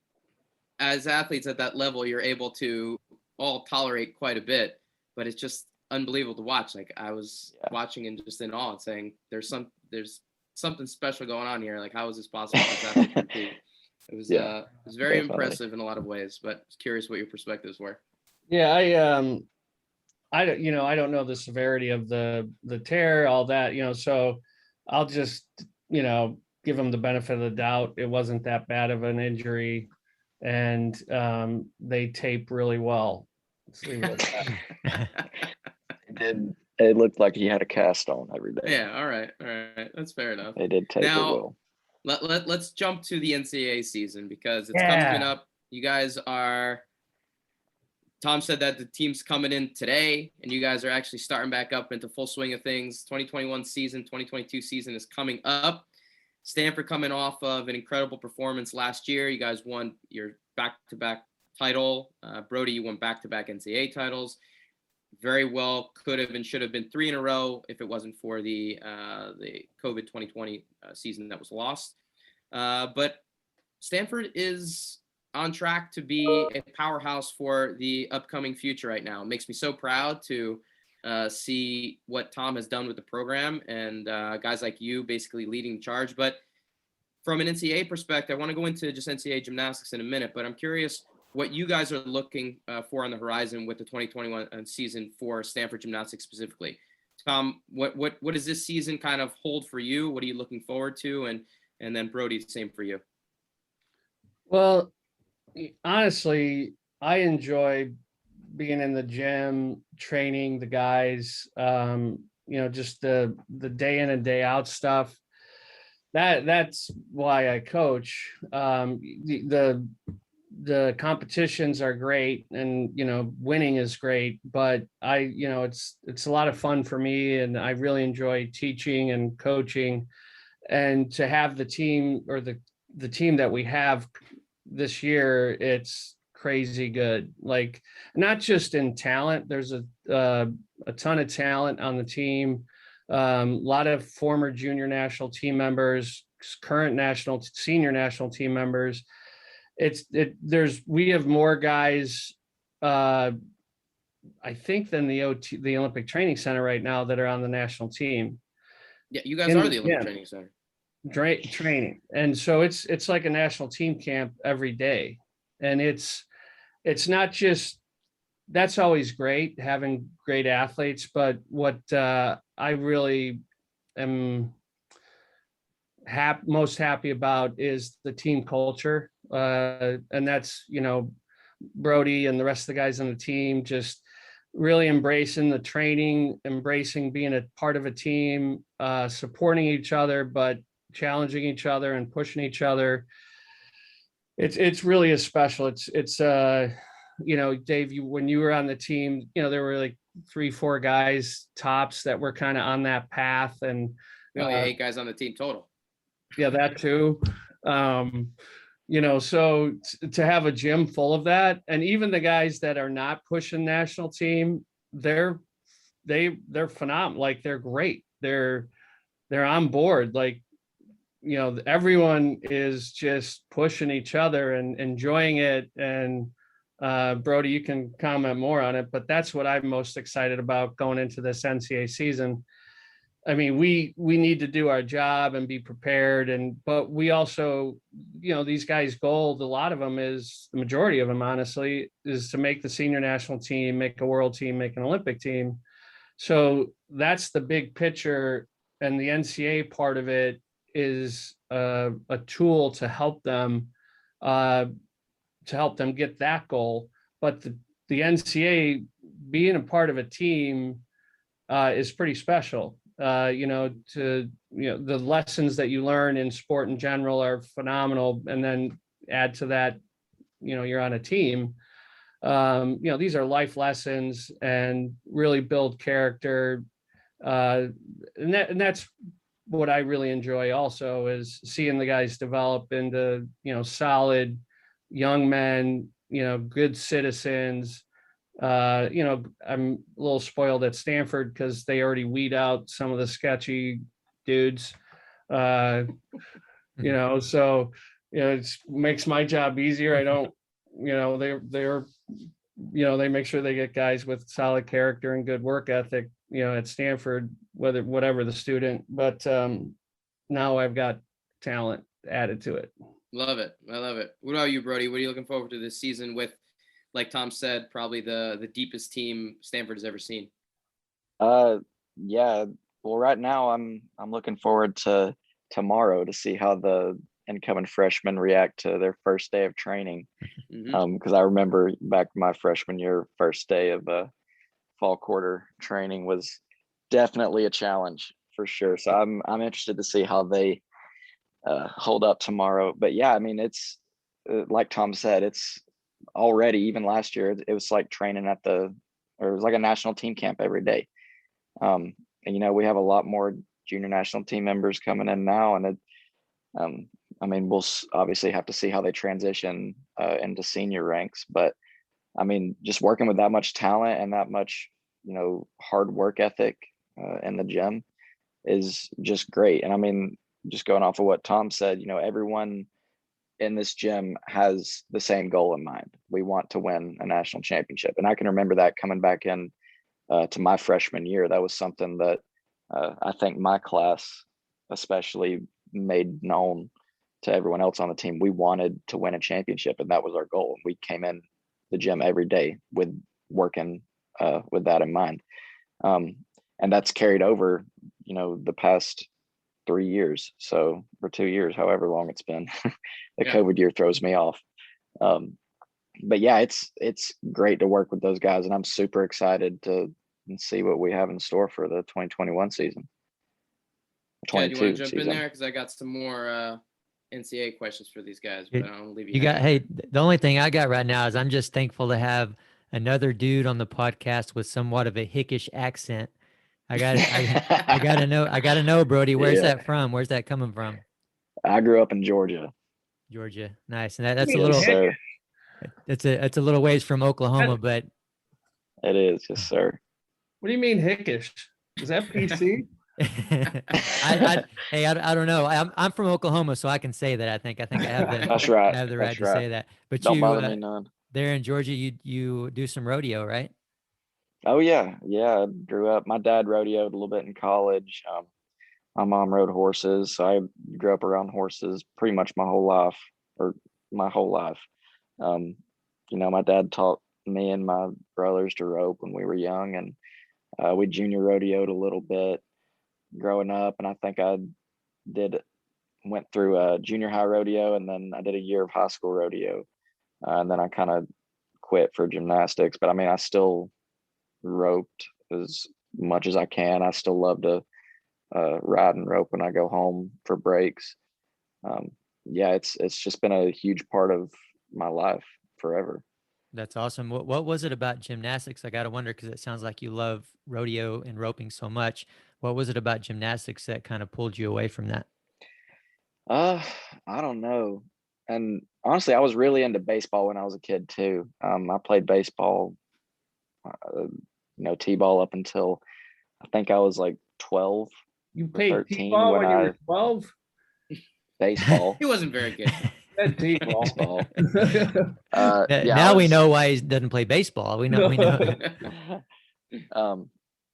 S1: as athletes at that level, you're able to all tolerate quite a bit, but it's just unbelievable to watch. Like, I was watching and just in awe and saying, there's something special going on here. Like, how is this possible? It was very impressive in a lot of ways, but I was curious what your perspectives were.
S2: Yeah, I don't know the severity of the tear, all that, so I'll just, give him the benefit of the doubt. It wasn't that bad of an injury, and they tape really well. Let's leave it at that.
S3: It looked like he had a cast on every day.
S1: Yeah, all right. That's fair enough.
S3: They did tape it well.
S1: Let's jump to the NCAA season, because it's coming up. You guys are, Thom said that the team's coming in today, and you guys are actually starting back up into full swing of things. 2021 season, 2022 season is coming up. Stanford coming off of an incredible performance last year. You guys won your back-to-back title. Brody, you won back-to-back NCAA titles. Very well could have and should have been 3 in a row if it wasn't for the COVID 2020 season that was lost. But Stanford is on track to be a powerhouse for the upcoming future right now. It makes me so proud to see what Thom has done with the program and guys like you basically leading the charge. But from an NCAA perspective, I want to go into just NCAA gymnastics in a minute, but I'm curious what you guys are looking for on the horizon with the 2021 season for Stanford Gymnastics specifically. Thom, what does this season kind of hold for you? What are you looking forward to? And then Brody, the same for you.
S2: Well, honestly, I enjoy being in the gym, training the guys, just the day in and day out stuff. That's why I coach. The competitions are great and, winning is great, but it's a lot of fun for me and I really enjoy teaching and coaching, and to have the team or the team that we have this year, it's crazy good. Like, not just in talent, there's a ton of talent on the team. A lot of former junior national team members, current senior national team members. We have more guys, I think, than the Olympic Training Center right now that are on the national team.
S1: Yeah, you guys are the Olympic Training Center.
S2: Training, and so it's like a national team camp every day, and it's not just, that's always great having great athletes, but what I really am most happy about is the team culture. And that's, Brody and the rest of the guys on the team just really embracing the training, embracing being a part of a team, supporting each other, but challenging each other and pushing each other. It's really a special. It's Dave, when you were on the team, there were like 3-4 guys tops that were kind of on that path, and
S1: we only 8 guys on the team total.
S2: Yeah, that too. So to have a gym full of that, and even the guys that are not pushing national team, they're phenomenal. Like, they're great. They're on board. Like, everyone is just pushing each other and enjoying it. And Brody, you can comment more on it, but that's what I'm most excited about going into this NCAA season. I mean, we need to do our job and be prepared, but we also, these guys' goal, a lot of them is, the majority of them, honestly, is to make the senior national team, make a world team, make an Olympic team. So that's the big picture, and the NCAA part of it is a tool to help them get that goal. But the NCAA being a part of a team is pretty special. The lessons that you learn in sport in general are phenomenal, and then add to that, you're on a team. These are life lessons and really build character, and that's what I really enjoy also, is seeing the guys develop into solid young men, good citizens. I'm a little spoiled at Stanford because they already weed out some of the sketchy dudes. So it makes my job easier. I don't, they make sure they get guys with solid character and good work ethic, at Stanford, whatever the student, but now I've got talent added to it.
S1: Love it. I love it. What about you, Brody? What are you looking forward to this season with, like Thom said, probably the deepest team Stanford has ever seen?
S3: Yeah. Well, right now I'm looking forward to tomorrow to see how the incoming freshmen react to their first day of training. Because I remember back my freshman year, first day of fall quarter training was definitely a challenge for sure. So I'm interested to see how they hold up tomorrow. But yeah, I mean, it's like Thom said, it's already, even last year, it was like training it was like a national team camp every day. And we have a lot more junior national team members coming in now, and I mean, we'll obviously have to see how they transition into senior ranks, but I mean, just working with that much talent and that much, hard work ethic in the gym is just great. And I mean, just going off of what Thom said, everyone in this gym has the same goal in mind. We want to win a national championship. And I can remember that coming back in to my freshman year. That was something that I think my class especially made known to everyone else on the team. We wanted to win a championship, and that was our goal. We came in the gym every day with working with that in mind. And that's carried over, the past 3 years. So for 2 years, however long it's been. The COVID year throws me off. But yeah, it's great to work with those guys, and I'm super excited to see what we have in store for the 2021 season.
S1: Chad, you want to jump in there? Because I got some more NCAA questions for these guys, but I'll leave you.
S4: Hey, the only thing I got right now is I'm just thankful to have another dude on the podcast with somewhat of a hickish accent. I gotta know, Brody, where's that from? Where's that coming from?
S3: I grew up in Georgia.
S4: Georgia, nice, and that's a little.
S3: Sir.
S4: It's a little ways from Oklahoma, but
S3: it is, yes, sir.
S2: What do you mean hickish? Is that PC?
S4: I don't know. I'm from Oklahoma, so I can say that. I think I have the
S3: That's right.
S4: I have the right to say that. But
S3: don't bother me none.
S4: There in Georgia, you do some rodeo, right?
S3: Oh yeah, I grew up. My dad rodeoed a little bit in college. My mom rode horses, so I grew up around horses pretty much my whole life. My dad taught me and my brothers to rope when we were young, and we junior rodeoed a little bit growing up. And I think I went through a junior high rodeo, and then I did a year of high school rodeo, and then I kind of quit for gymnastics. But I mean, I still roped as much as I can. I still love to ride and rope when I go home for breaks. It's just been a huge part of my life forever.
S4: That's awesome. What was it about gymnastics? I got to wonder, because it sounds like you love rodeo and roping so much. What was it about gymnastics that kind of pulled you away from that?
S3: I don't know. And honestly, I was really into baseball when I was a kid too. I played baseball, t-ball up until I think I was like 12.
S2: You played t-ball when you were 12?
S3: Baseball.
S1: He wasn't very good.
S3: Baseball.
S4: Now we know why he doesn't play baseball. We know.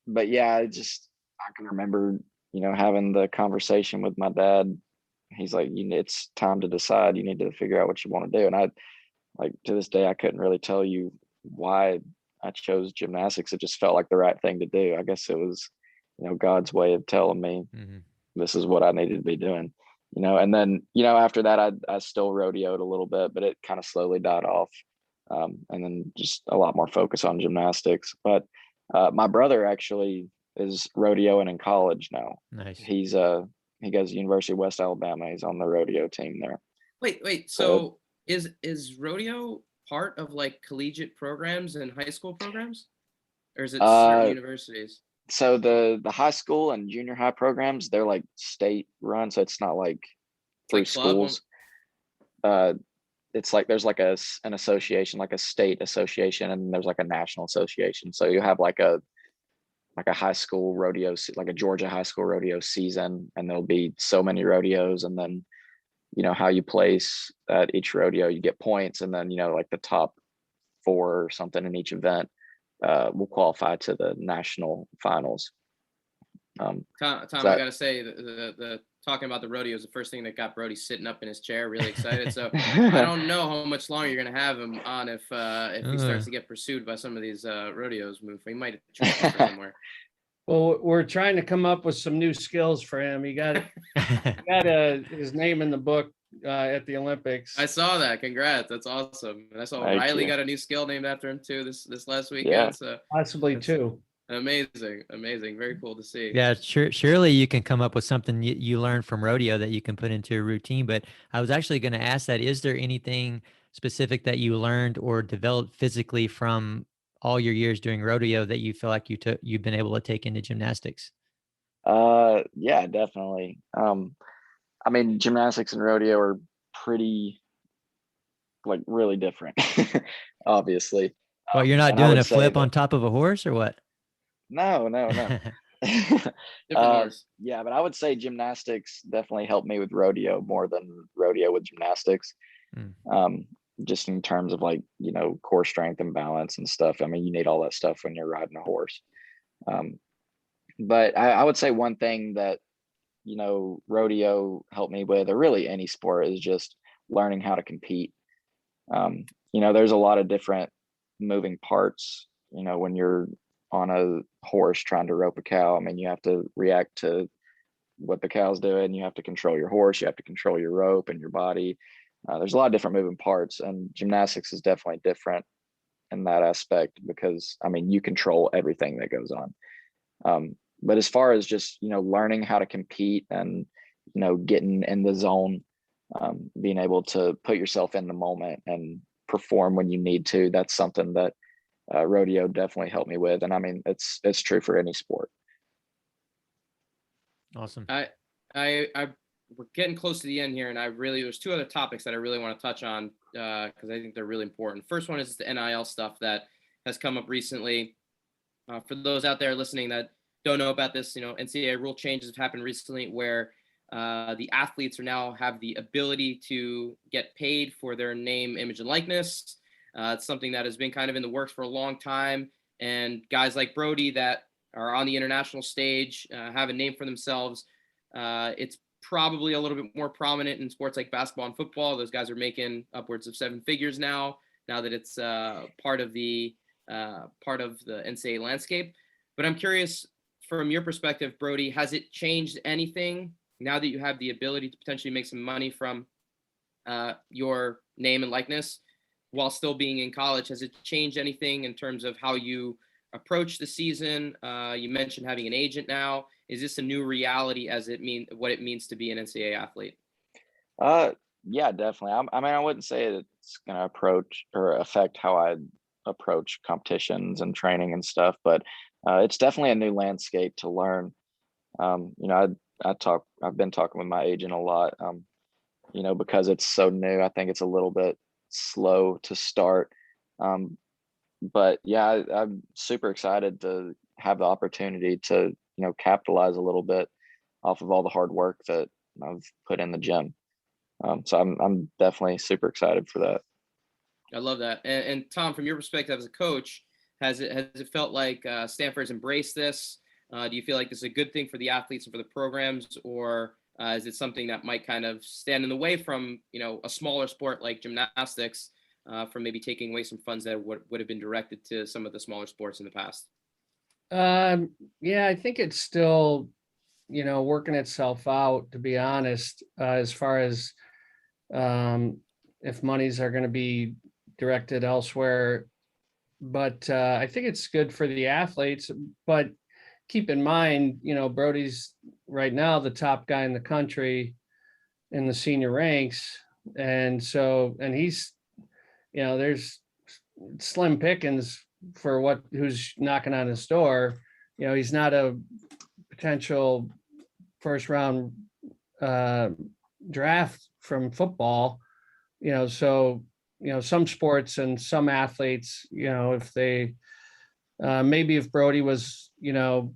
S3: But yeah, I can remember, having the conversation with my dad. He's like, it's time to decide. You need to figure out what you want to do. And I, like, to this day, I couldn't really tell you why I chose gymnastics. It just felt like the right thing to do. I guess it was, God's way of telling me this is what I needed to be doing. And then, after that, I still rodeoed a little bit, but it kind of slowly died off. And then just a lot more focus on gymnastics. But my brother actually is rodeoing in college now.
S4: Nice.
S3: He goes to University of West Alabama. He's on the rodeo team there.
S1: Wait. So is rodeo part of like collegiate programs and high school programs? Or is it certain universities?
S3: So the high school and junior high programs, they're like state run. So it's not like through schools. It's like there's like an association, like a state association, and there's like a national association. So you have like a high school rodeo, like a Georgia high school rodeo season, and there'll be so many rodeos, and then how you place at each rodeo, you get points, and then like the top 4 or something in each event will qualify to the national finals.
S1: Thom, I gotta say, the talking about the rodeo is the first thing that got Brody sitting up in his chair, really excited. So I don't know how much longer you're gonna have him on if he starts to get pursued by some of these rodeos. He might transfer somewhere.
S2: Well, we're trying to come up with some new skills for him. He got his name in the book at the Olympics.
S1: I saw that. Congrats. That's awesome. And I saw Riley got a new skill named after him too this last weekend.
S3: Yeah.
S1: So
S2: possibly 2.
S1: Amazing. Very cool to see.
S4: Yeah, surely you can come up with something you learned from rodeo that you can put into a routine. But I was actually going to ask that, is there anything specific that you learned or developed physically from all your years doing rodeo that you feel like you've been able to take into gymnastics?
S3: Yeah, definitely. I mean, gymnastics and rodeo are pretty, like, really different, obviously.
S4: Well, you're not
S3: And I
S4: doing
S3: would
S4: a
S3: say
S4: flip
S3: that
S4: on top of a horse or what?
S3: no, no, no.
S1: Different horse.
S3: Yeah, but I would say gymnastics definitely helped me with rodeo more than rodeo with gymnastics.
S4: Mm.
S3: Just in terms of, like, core strength and balance and stuff. I mean, you need all that stuff when you're riding a horse. But I would say one thing that, rodeo helped me with, or really any sport, is just learning how to compete. There's a lot of different moving parts, when you're on a horse trying to rope a cow. I mean, you have to react to what the cow's doing. You have to control your horse. You have to control your rope and your body. There's a lot of different moving parts, and gymnastics is definitely different in that aspect because, I mean, you control everything that goes on. But as far as just, learning how to compete and, getting in the zone, being able to put yourself in the moment and perform when you need to, that's something that rodeo definitely helped me with. And I mean, it's true for any sport.
S4: Awesome.
S1: We're getting close to the end here, and there's two other topics that I really want to touch on because I think they're really important. First one is the NIL stuff that has come up recently. For those out there listening that don't know about this, NCAA rule changes have happened recently where the athletes now have the ability to get paid for their name, image, and likeness. It's something that has been kind of in the works for a long time, and guys like Brody that are on the international stage have a name for themselves. It's probably a little bit more prominent in sports like basketball and football. Those guys are making upwards of 7 figures now that it's part of the NCAA landscape. But I'm curious, from your perspective, Brody, has it changed anything now that you have the ability to potentially make some money from your name and likeness while still being in college? Has it changed anything in terms of how you approach the season? You mentioned having an agent now. Is this a new reality what it means to be an NCAA athlete?
S3: Yeah, definitely. I mean, I wouldn't say it's going to approach or affect how I approach competitions and training and stuff, but it's definitely a new landscape to learn. I've been talking with my agent a lot, because it's so new. I think it's a little bit slow to start. But yeah, I'm super excited to have the opportunity to, capitalize a little bit off of all the hard work that I've put in the gym. So I'm definitely super excited for that.
S1: I love that. And Thom, from your perspective as a coach, has it felt like Stanford's embraced this? Do you feel like this is a good thing for the athletes and for the programs, or is it something that might kind of stand in the way from, a smaller sport like gymnastics from maybe taking away some funds that would have been directed to some of the smaller sports in the past?
S2: Yeah, I think it's still, working itself out, to be honest, as far as if monies are going to be directed elsewhere. But I think it's good for the athletes. But keep in mind, Brody's right now the top guy in the country in the senior ranks. And he's, there's slim pickings for who's knocking on his door. He's not a potential first round draft from football, so, some sports and some athletes, if they, maybe if Brody was,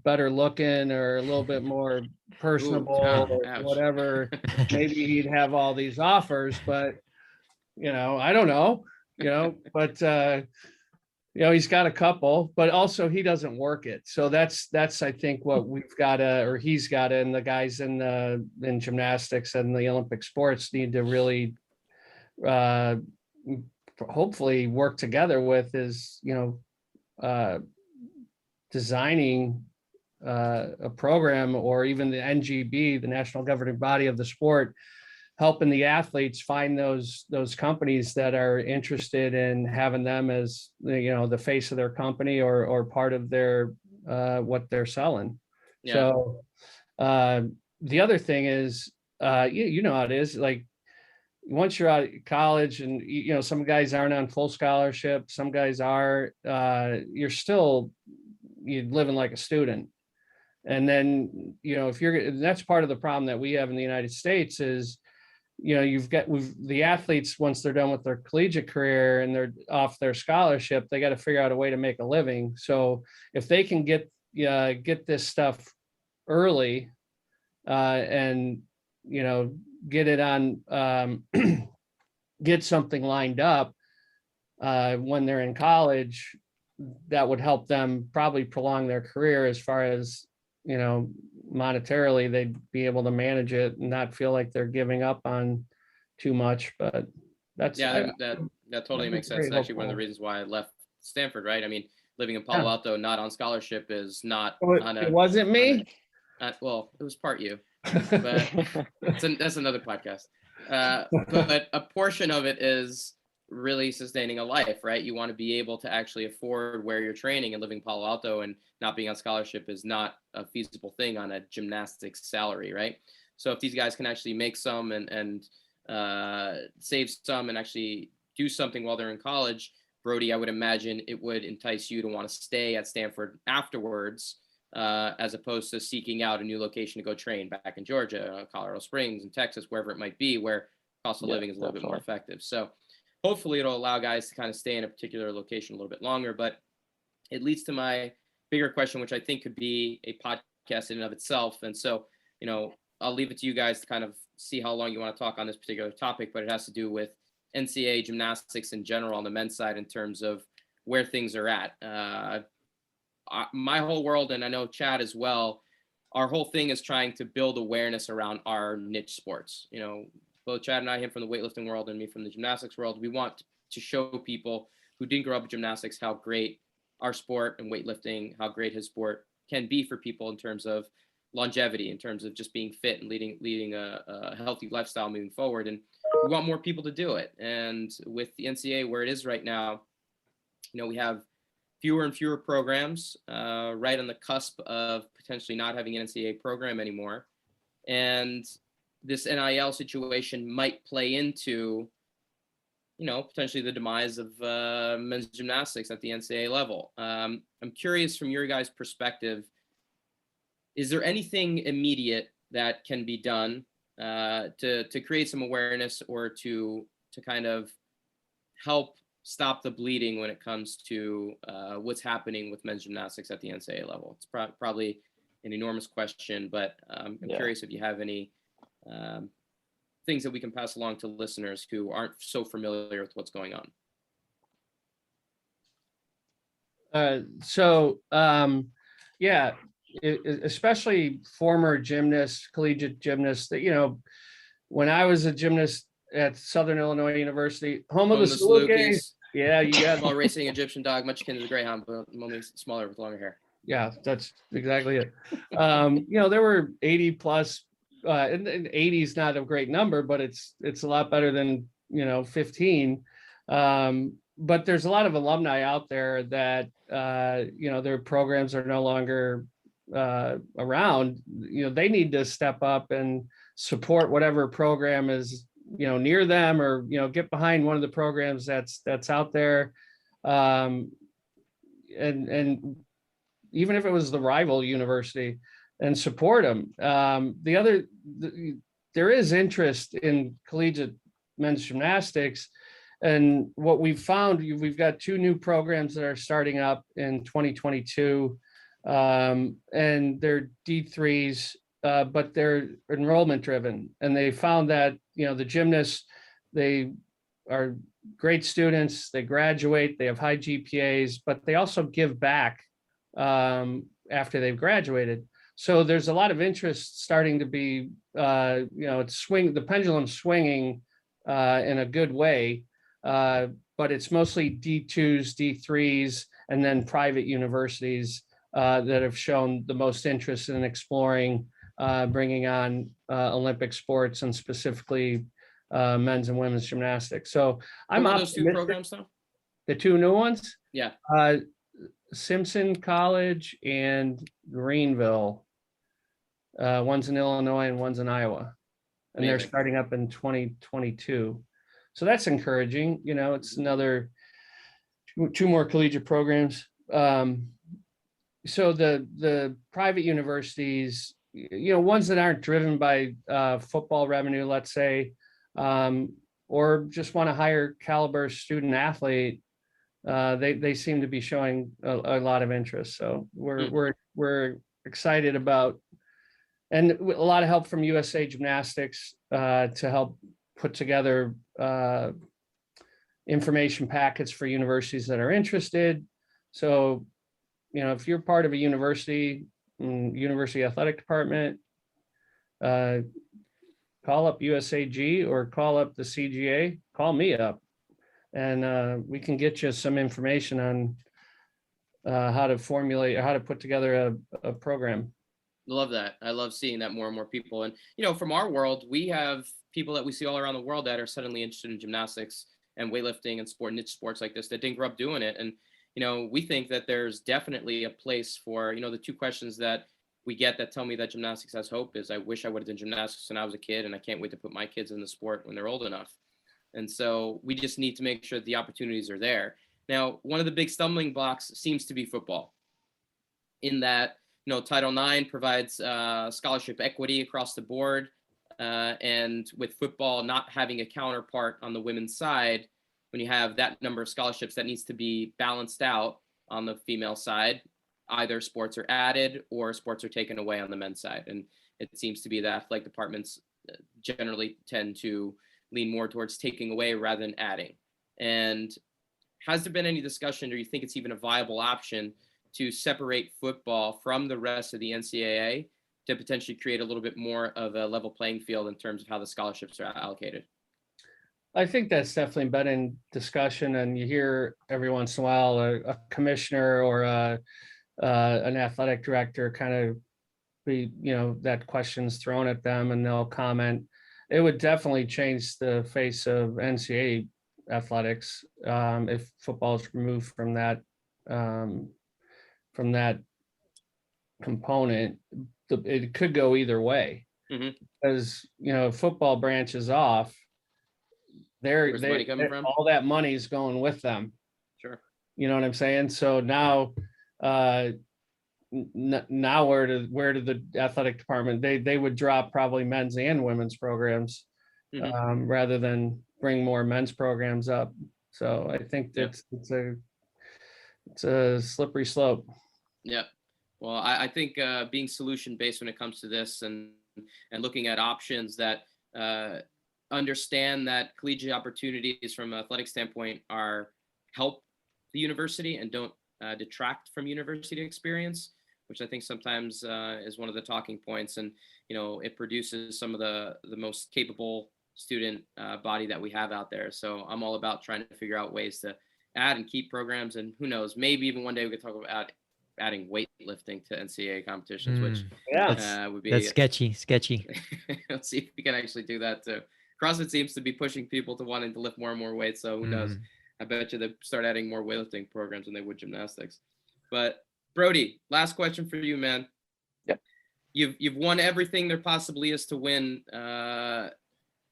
S2: better looking or a little bit more personable or whatever, maybe he'd have all these offers, but, I don't know, but, he's got a couple, but also he doesn't work it. So that's, I think what we've got to, or he's got to, and the guys in gymnastics and the Olympic sports need to really, hopefully work together with is, designing a program, or even the NGB, the national governing body of the sport, helping the athletes find those companies that are interested in having them as the face of their company or part of their what they're selling. Yeah. So the other thing is you know how it is, like once you're out of college and some guys aren't on full scholarship, some guys are, you're living like a student. And then, that's part of the problem that we have in the United States is, the athletes, once they're done with their collegiate career and they're off their scholarship, they got to figure out a way to make a living. So if they can get this stuff early, and, get it on, get something lined up, when they're in college, that would help them probably prolong their career as far as, monetarily, they'd be able to manage it and not feel like they're giving up on too much. But that's,
S1: that totally makes sense. It's actually one of the reasons why I left Stanford, right? I mean, living in Palo Alto, not on scholarship, is not on a.
S2: It wasn't me.
S1: Well, it was part you, but that's another podcast. But a portion of it is really sustaining a life, right? You want to be able to actually afford where you're training, and living in Palo Alto and not being on scholarship is not a feasible thing on a gymnastics salary, right? So if these guys can actually make some and save some and actually do something while they're in college, Brody, I would imagine it would entice you to want to stay at Stanford afterwards, as opposed to seeking out a new location to go train back in Georgia, Colorado Springs, and Texas, wherever it might be, where cost of living is a little bit more effective. So hopefully it'll allow guys to kind of stay in a particular location a little bit longer. But it leads to my bigger question, which I think could be a podcast in and of itself. And so, I'll leave it to you guys to kind of see how long you want to talk on this particular topic, but it has to do with NCAA gymnastics in general on the men's side in terms of where things are at. My whole world, and I know Chad as well, our whole thing is trying to build awareness around our niche sports. Both Chad and I, him from the weightlifting world and me from the gymnastics world, we want to show people who didn't grow up in gymnastics how great our sport and weightlifting, how great his sport can be for people in terms of longevity, in terms of just being fit and leading a healthy lifestyle moving forward. And we want more people to do it. And with the NCAA where it is right now, we have fewer and fewer programs, right on the cusp of potentially not having an NCAA program anymore. And this NIL situation might play into, potentially the demise of men's gymnastics at the NCAA level. I'm curious from your guys' perspective, is there anything immediate that can be done to create some awareness or to kind of help stop the bleeding when it comes to what's happening with men's gymnastics at the NCAA level? It's probably an enormous question, but I'm curious if you have any things that we can pass along to listeners who aren't so familiar with what's going on.
S2: Especially former gymnasts, collegiate gymnasts, that, when I was a gymnast at Southern Illinois University, home of the Salukis. Yeah, you got
S1: while racing Egyptian dog, much akin to the Greyhound, but only smaller with longer hair.
S2: Yeah, that's exactly it. There were 80 plus, and 80 is not a great number, but it's a lot better than 15. But there's a lot of alumni out there that their programs are no longer around. They need to step up and support whatever program is near them, or get behind one of the programs that's out there, and even if it was the rival university, and support them. There is interest in collegiate men's gymnastics, and what we've found, we've got 2 new programs that are starting up in 2022, and they're D3s, but they're enrollment driven. And they found that, the gymnasts, they are great students, they graduate, they have high GPAs, but they also give back after they've graduated. So there's a lot of interest starting to be, the pendulum swinging in a good way, but it's mostly D2s, D3s, and then private universities that have shown the most interest in exploring bringing on Olympic sports, and specifically men's and women's gymnastics. So I'm
S1: those 2 programs though?
S2: The 2 new ones?
S1: Yeah.
S2: Simpson College and Greenville. One's in Illinois and one's in Iowa. And they're starting up in 2022. So that's encouraging. It's another 2 more collegiate programs. so the private universities, ones that aren't driven by football revenue, let's say, or just want to hire caliber student athlete, they seem to be showing a lot of interest. So we're excited about, and a lot of help from USA Gymnastics to help put together information packets for universities that are interested. So, if you're part of a university athletic department, call up USAG or call up the CGA, call me up, and we can get you some information on how to formulate or how to put together a program.
S1: Love that. I love seeing that more and more people. And, from our world, we have people that we see all around the world that are suddenly interested in gymnastics and weightlifting and niche sports like this that didn't grow up doing it. And, we think that there's definitely a place for, the two questions that we get that tell me that gymnastics has hope is I wish I would have done gymnastics when I was a kid, and I can't wait to put my kids in the sport when they're old enough. And so we just need to make sure that the opportunities are there. Now, one of the big stumbling blocks seems to be football, in that, Title IX provides scholarship equity across the board. And with football not having a counterpart on the women's side, when you have that number of scholarships, that needs to be balanced out on the female side. Either sports are added or sports are taken away on the men's side. And it seems to be that athletic departments generally tend to lean more towards taking away rather than adding. And has there been any discussion, or you think it's even a viable option, to separate football from the rest of the NCAA to potentially create a little bit more of a level playing field in terms of how the scholarships are allocated?
S2: I think that's definitely been in discussion, and you hear every once in a while a commissioner or an athletic director kind of be, that question's thrown at them and they'll comment. It would definitely change the face of NCAA athletics if football is removed from that component. It could go either way, because football branches off.
S1: Where's money coming from?
S2: All that money is going with them.
S1: Sure.
S2: You know what I'm saying? So now, now where do the athletic department, they would drop probably men's and women's programs rather than bring more men's programs up. So I think it's a slippery slope.
S1: Yeah. Well, I think being solution based when it comes to this and looking at options that understand that collegiate opportunities from an athletic standpoint are help the university and don't detract from university experience, which I think sometimes is one of the talking points. And, it produces some of the most capable student body that we have out there. So I'm all about trying to figure out ways to add and keep programs. And who knows, maybe even one day we could talk about adding weightlifting to NCAA competitions, which would be
S4: that's sketchy.
S1: Let's see if we can actually do that too. CrossFit seems to be pushing people to wanting to lift more and more weight. So who knows? I bet you they start adding more weightlifting programs than they would gymnastics. But Brody, last question for you, man.
S3: Yep.
S1: You've won everything there possibly is to win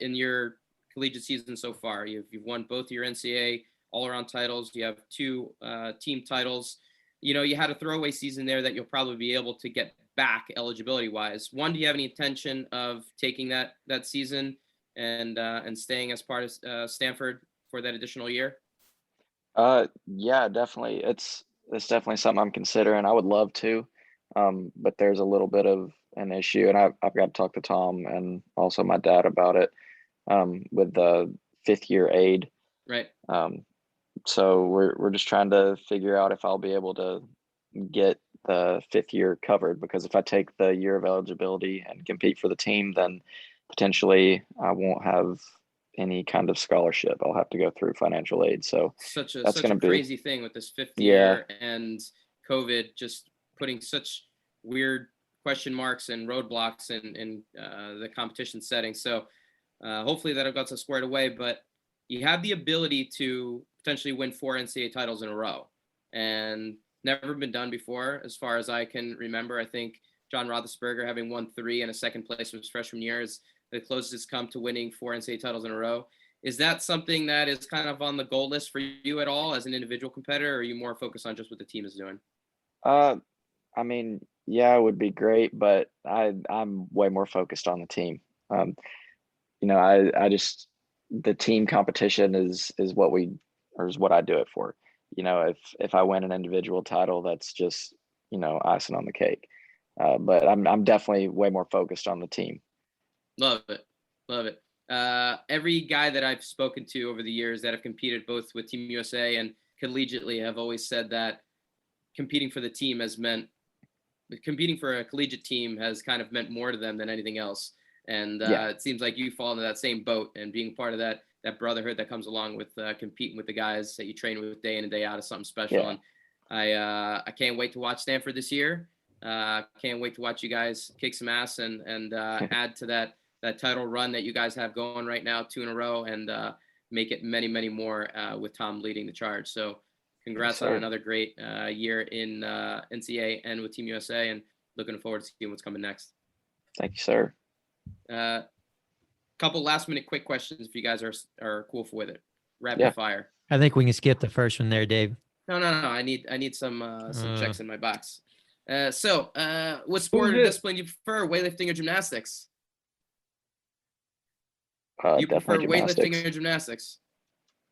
S1: in your collegiate season so far. You've won both your NCAA all-around titles. You have 2 team titles. You had a throwaway season there that you'll probably be able to get back eligibility-wise. One, do you have any intention of taking that season and staying as part of Stanford for that additional year?
S3: Yeah, definitely. It's definitely something I'm considering. I would love to, but there's a little bit of an issue, and I've got to talk to Thom and also my dad about it with the 5th year aid.
S1: Right.
S3: So we're just trying to figure out if I'll be able to get the 5th year covered, because if I take the year of eligibility and compete for the team, then potentially I won't have any kind of scholarship. I'll have to go through financial aid. So
S1: such a
S3: be
S1: crazy thing with this 5th year and COVID just putting such weird question marks and roadblocks in the competition setting. So hopefully that'll got us squared away, but you have the ability to potentially win 4 NCAA titles in a row, and never been done before as far as I can remember. I think John Roethlisberger, having won 3 and a second place from his freshman year, is the closest it's come to winning 4 NCAA titles in a row. Is that something that is kind of on the goal list for you at all as an individual competitor, or are you more focused on just what the team is doing?
S3: I mean, yeah, it would be great, but I'm way more focused on the team. I just the team competition is what I do it for. If I win an individual title, that's just icing on the cake. But I'm definitely way more focused on the team.
S1: Love it. Love it. Every guy that I've spoken to over the years that have competed both with Team USA and collegiately have always said that competing for a collegiate team has kind of meant more to them than anything else. And it seems like you fall into that same boat, and being part of that brotherhood that comes along with competing with the guys that you train with day in and day out is something special. Yeah. And I can't wait to watch Stanford this year. Can't wait to watch you guys kick some ass and add to that title run that you guys have going right now, 2 in a row, and make it many, many more with Thom leading the charge. So congrats on another great year in NCAA and with Team USA, and looking forward to seeing what's coming next.
S3: Thank you, sir.
S1: Couple last minute quick questions if you guys are cool with it. Rapid fire.
S4: I think we can skip the first one there, Dave.
S1: No. I need some checks in my box. So what sport or discipline do you prefer, weightlifting or gymnastics? You prefer weightlifting or gymnastics?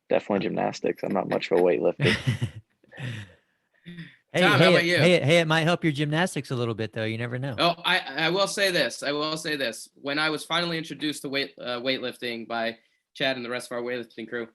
S3: Definitely gymnastics. I'm not much of a weightlifter.
S1: Thom, how about you?
S4: Hey, it might help your gymnastics a little bit, though. You never know.
S1: Oh, I will say this. When I was finally introduced to weightlifting by Chad and the rest of our weightlifting crew,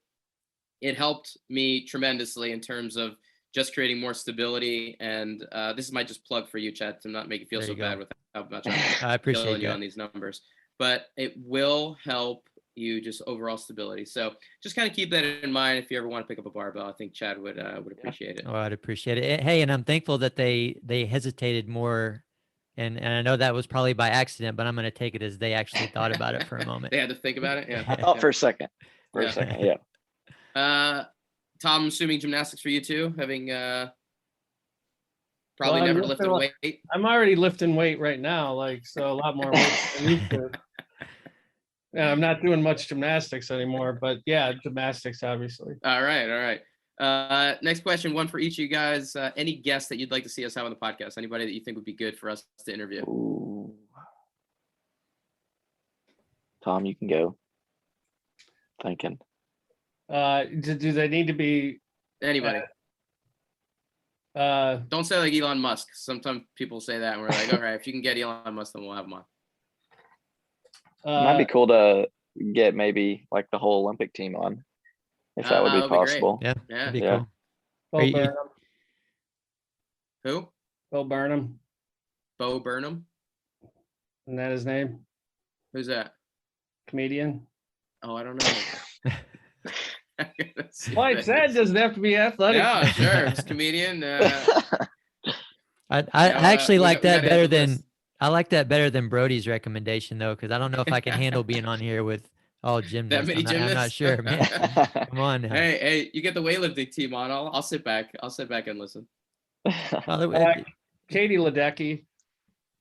S1: it helped me tremendously in terms of just creating more stability. And this is my just plug for you, Chad, to not make you feel so bad with how much
S4: I appreciate
S1: you on these numbers. But it will help you just overall stability. So just kind of keep that in mind if you ever want to pick up a barbell. I think Chad would appreciate it.
S4: Oh, I'd appreciate it. Hey, and I'm thankful that they hesitated more, and I know that was probably by accident, but I'm going to take it as they actually thought about it for a moment.
S1: They had to think about it. Yeah.
S3: I thought for a second. Yeah.
S1: Thom, I'm assuming gymnastics for you too, having probably never lifted weight.
S2: I'm already lifting weight right now, so a lot more weight than I used to. Yeah, I'm not doing much gymnastics anymore, but yeah, gymnastics, obviously.
S1: All right. Next question, one for each of you guys. Any guests that you'd like to see us have on the podcast? Anybody that you think would be good for us to interview?
S3: Ooh. Thom, you can go. Thinking.
S2: Do they need to be
S1: anybody? Don't say like Elon Musk. Sometimes people say that, and we're like, all right, if you can get Elon Musk, then we'll have him on.
S3: It might be cool to get maybe like the whole Olympic team on, if that would be possible.
S4: Yeah, that'd be cool.
S2: Bo Burnham.
S1: Who?
S2: Bo Burnham.
S1: Bo Burnham?
S2: Isn't that his name?
S1: Who's that?
S2: Comedian.
S1: Oh, I don't know.
S2: Like that doesn't have to be athletic.
S1: Yeah, sure. It's comedian.
S4: I actually like that better than. I like that better than Brody's recommendation, though, because I don't know if I can handle being on here with all gymnasts. I'm not sure, man. Come on now.
S1: Hey, you get the weightlifting team on. I'll sit back. I'll sit back and listen.
S2: Katie Ledecky.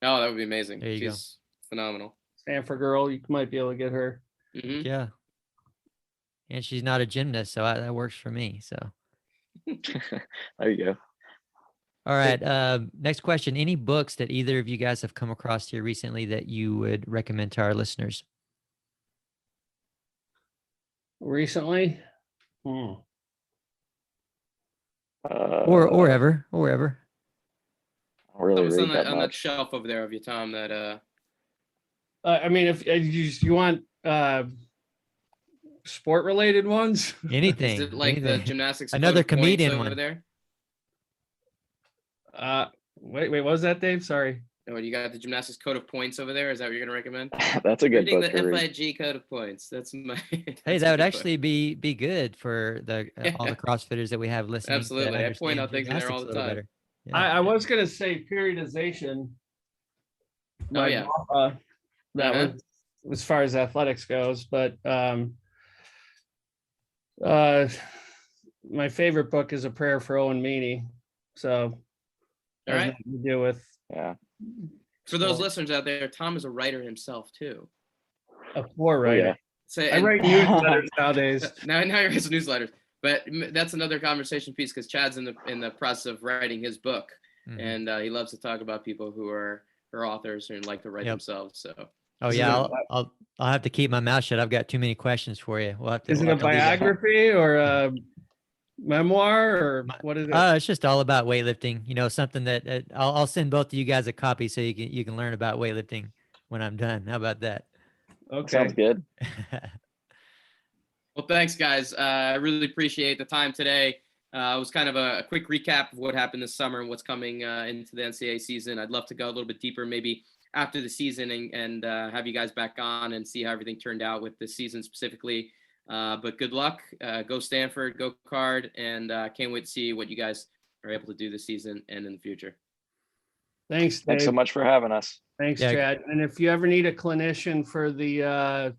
S1: Oh, that would be amazing.
S4: There you
S1: She's phenomenal.
S2: Stanford girl. You might be able to get her.
S1: Mm-hmm.
S4: Yeah. And she's not a gymnast, so that works for me. So.
S3: There you go.
S4: All right. Next question. Any books that either of you guys have come across here recently that you would recommend to our listeners?
S2: Recently?
S4: Or ever.
S3: Really
S1: What's
S3: read
S1: on that shelf over there of you, Thom? That
S2: I mean, if you want sport-related ones,
S4: anything.
S1: Is it like
S4: anything.
S1: the gymnastics?
S4: Another comedian
S1: over
S4: one
S1: there.
S2: Wait, what was that, Dave? Sorry.
S1: Oh, you got the gymnastics code of points over there. Is that what you're going to recommend?
S3: That's a good
S1: Reading
S3: book
S1: the
S3: to read.
S1: FIG code of points. That's my.
S4: Hey, that would actually be good for all the CrossFitters that we have listening.
S1: Absolutely, I point out things in there all the time.
S2: Yeah. I was going to say periodization.
S1: Oh yeah.
S2: That was as far as athletics goes, but my favorite book is A Prayer for Owen Meany. So.
S1: All right.
S2: To do with
S1: For those listeners out there, Thom is a writer himself too.
S2: A poor writer.
S3: Yeah.
S1: So,
S2: I write newsletters nowadays.
S1: Now he writes newsletters, but that's another conversation piece because Chad's in the process of writing his book. and he loves to talk about people who are authors and like to write themselves. So.
S4: Oh yeah, I'll have to keep my mouth shut. I've got too many questions for you.
S2: Is it a biography or a memoir or what is it?
S4: It's just all about weightlifting. Something that I'll send both of you guys a copy so you can learn about weightlifting when I'm done. How about that?
S3: Okay, sounds good.
S1: Well, thanks, guys. I really appreciate the time today. It was kind of a quick recap of what happened this summer and what's coming into the NCAA season. I'd love to go a little bit deeper, maybe after the season, and have you guys back on and see how everything turned out with this season specifically. But good luck. Go Stanford, go Card, and can't wait to see what you guys are able to do this season and in the future.
S2: Thanks, Dave.
S3: Thanks so much for having us.
S2: Thanks, Chad. And if you ever need a clinician for the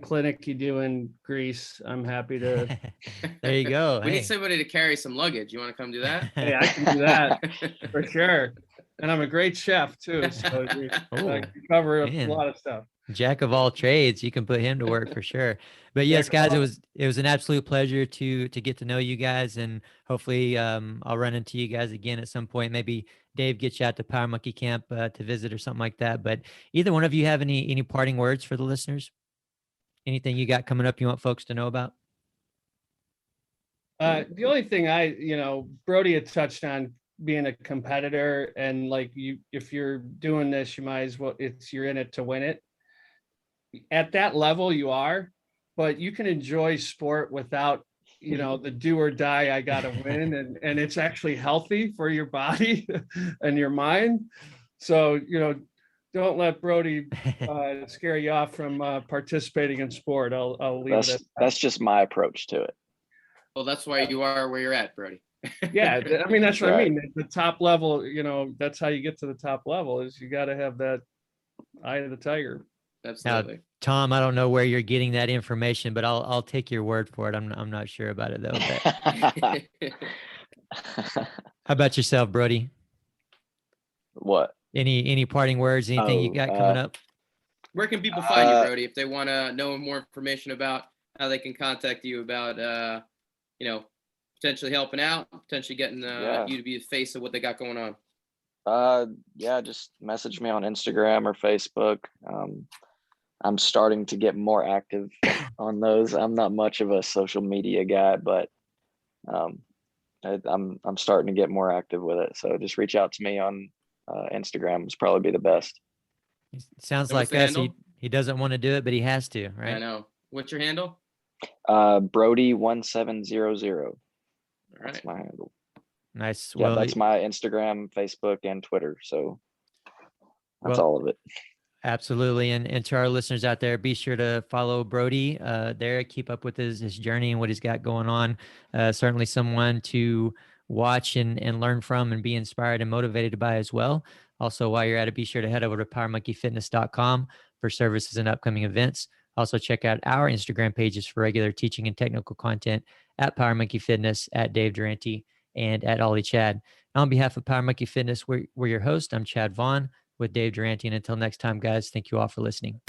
S2: clinic you do in Greece, I'm happy to.
S4: There you go.
S1: We need somebody to carry some luggage. You want to come do that?
S2: Hey, I can do that for sure. And I'm a great chef too, so you cover a lot of stuff.
S4: Jack of all trades, you can put him to work for sure. But yes, guys, it was an absolute pleasure to get to know you guys, and hopefully I'll run into you guys again at some point. Maybe Dave gets you out to Power Monkey Camp to visit or something like that. But either one of you have any parting words for the listeners? Anything you got coming up you want folks to know about?
S2: The only thing Brody had touched on being a competitor, and if you're doing this, you might as well, you're in it to win it. At that level you are, but you can enjoy sport without, the do or die, I gotta win. And it's actually healthy for your body and your mind. So, don't let Brody scare you off from participating in sport. I'll leave it at that.
S3: That's just my approach to it.
S1: Well, that's why you are where you're at, Brody.
S2: Yeah, I mean, that's what I mean. The top level, that's how you get to the top level, is you got to have that eye of the tiger.
S1: Absolutely.
S4: Now, Tom, I don't know where you're getting that information, but I'll take your word for it. I'm not sure about it though. How about yourself, Brody?
S3: What?
S4: Any parting words? Anything you got coming up?
S1: Where can people find you, Brody, if they want to know more information about how they can contact you about, potentially helping out, potentially getting you to be the face of what they got going on?
S3: Just message me on Instagram or Facebook. I'm starting to get more active on those. I'm not much of a social media guy, but I'm starting to get more active with it. So just reach out to me on Instagram is probably be the best.
S4: Sounds like us. He doesn't want to do it, but he has to, right?
S1: I know. What's your handle?
S3: Brody1700. That's my handle.
S4: Nice.
S3: Yeah, that's my Instagram, Facebook, and Twitter. So that's all of it.
S4: Absolutely. And to our listeners out there, be sure to follow Brody there, keep up with his journey and what he's got going on. Certainly someone to watch and learn from and be inspired and motivated by as well. Also, while you're at it, be sure to head over to powermonkeyfitness.com for services and upcoming events. Also, check out our Instagram pages for regular teaching and technical content at Power Monkey Fitness, at Dave Durante, and at Ollie Chad. On behalf of Power Monkey Fitness, we're your host. I'm Chad Vaughn with Dave Durante. And until next time, guys, thank you all for listening.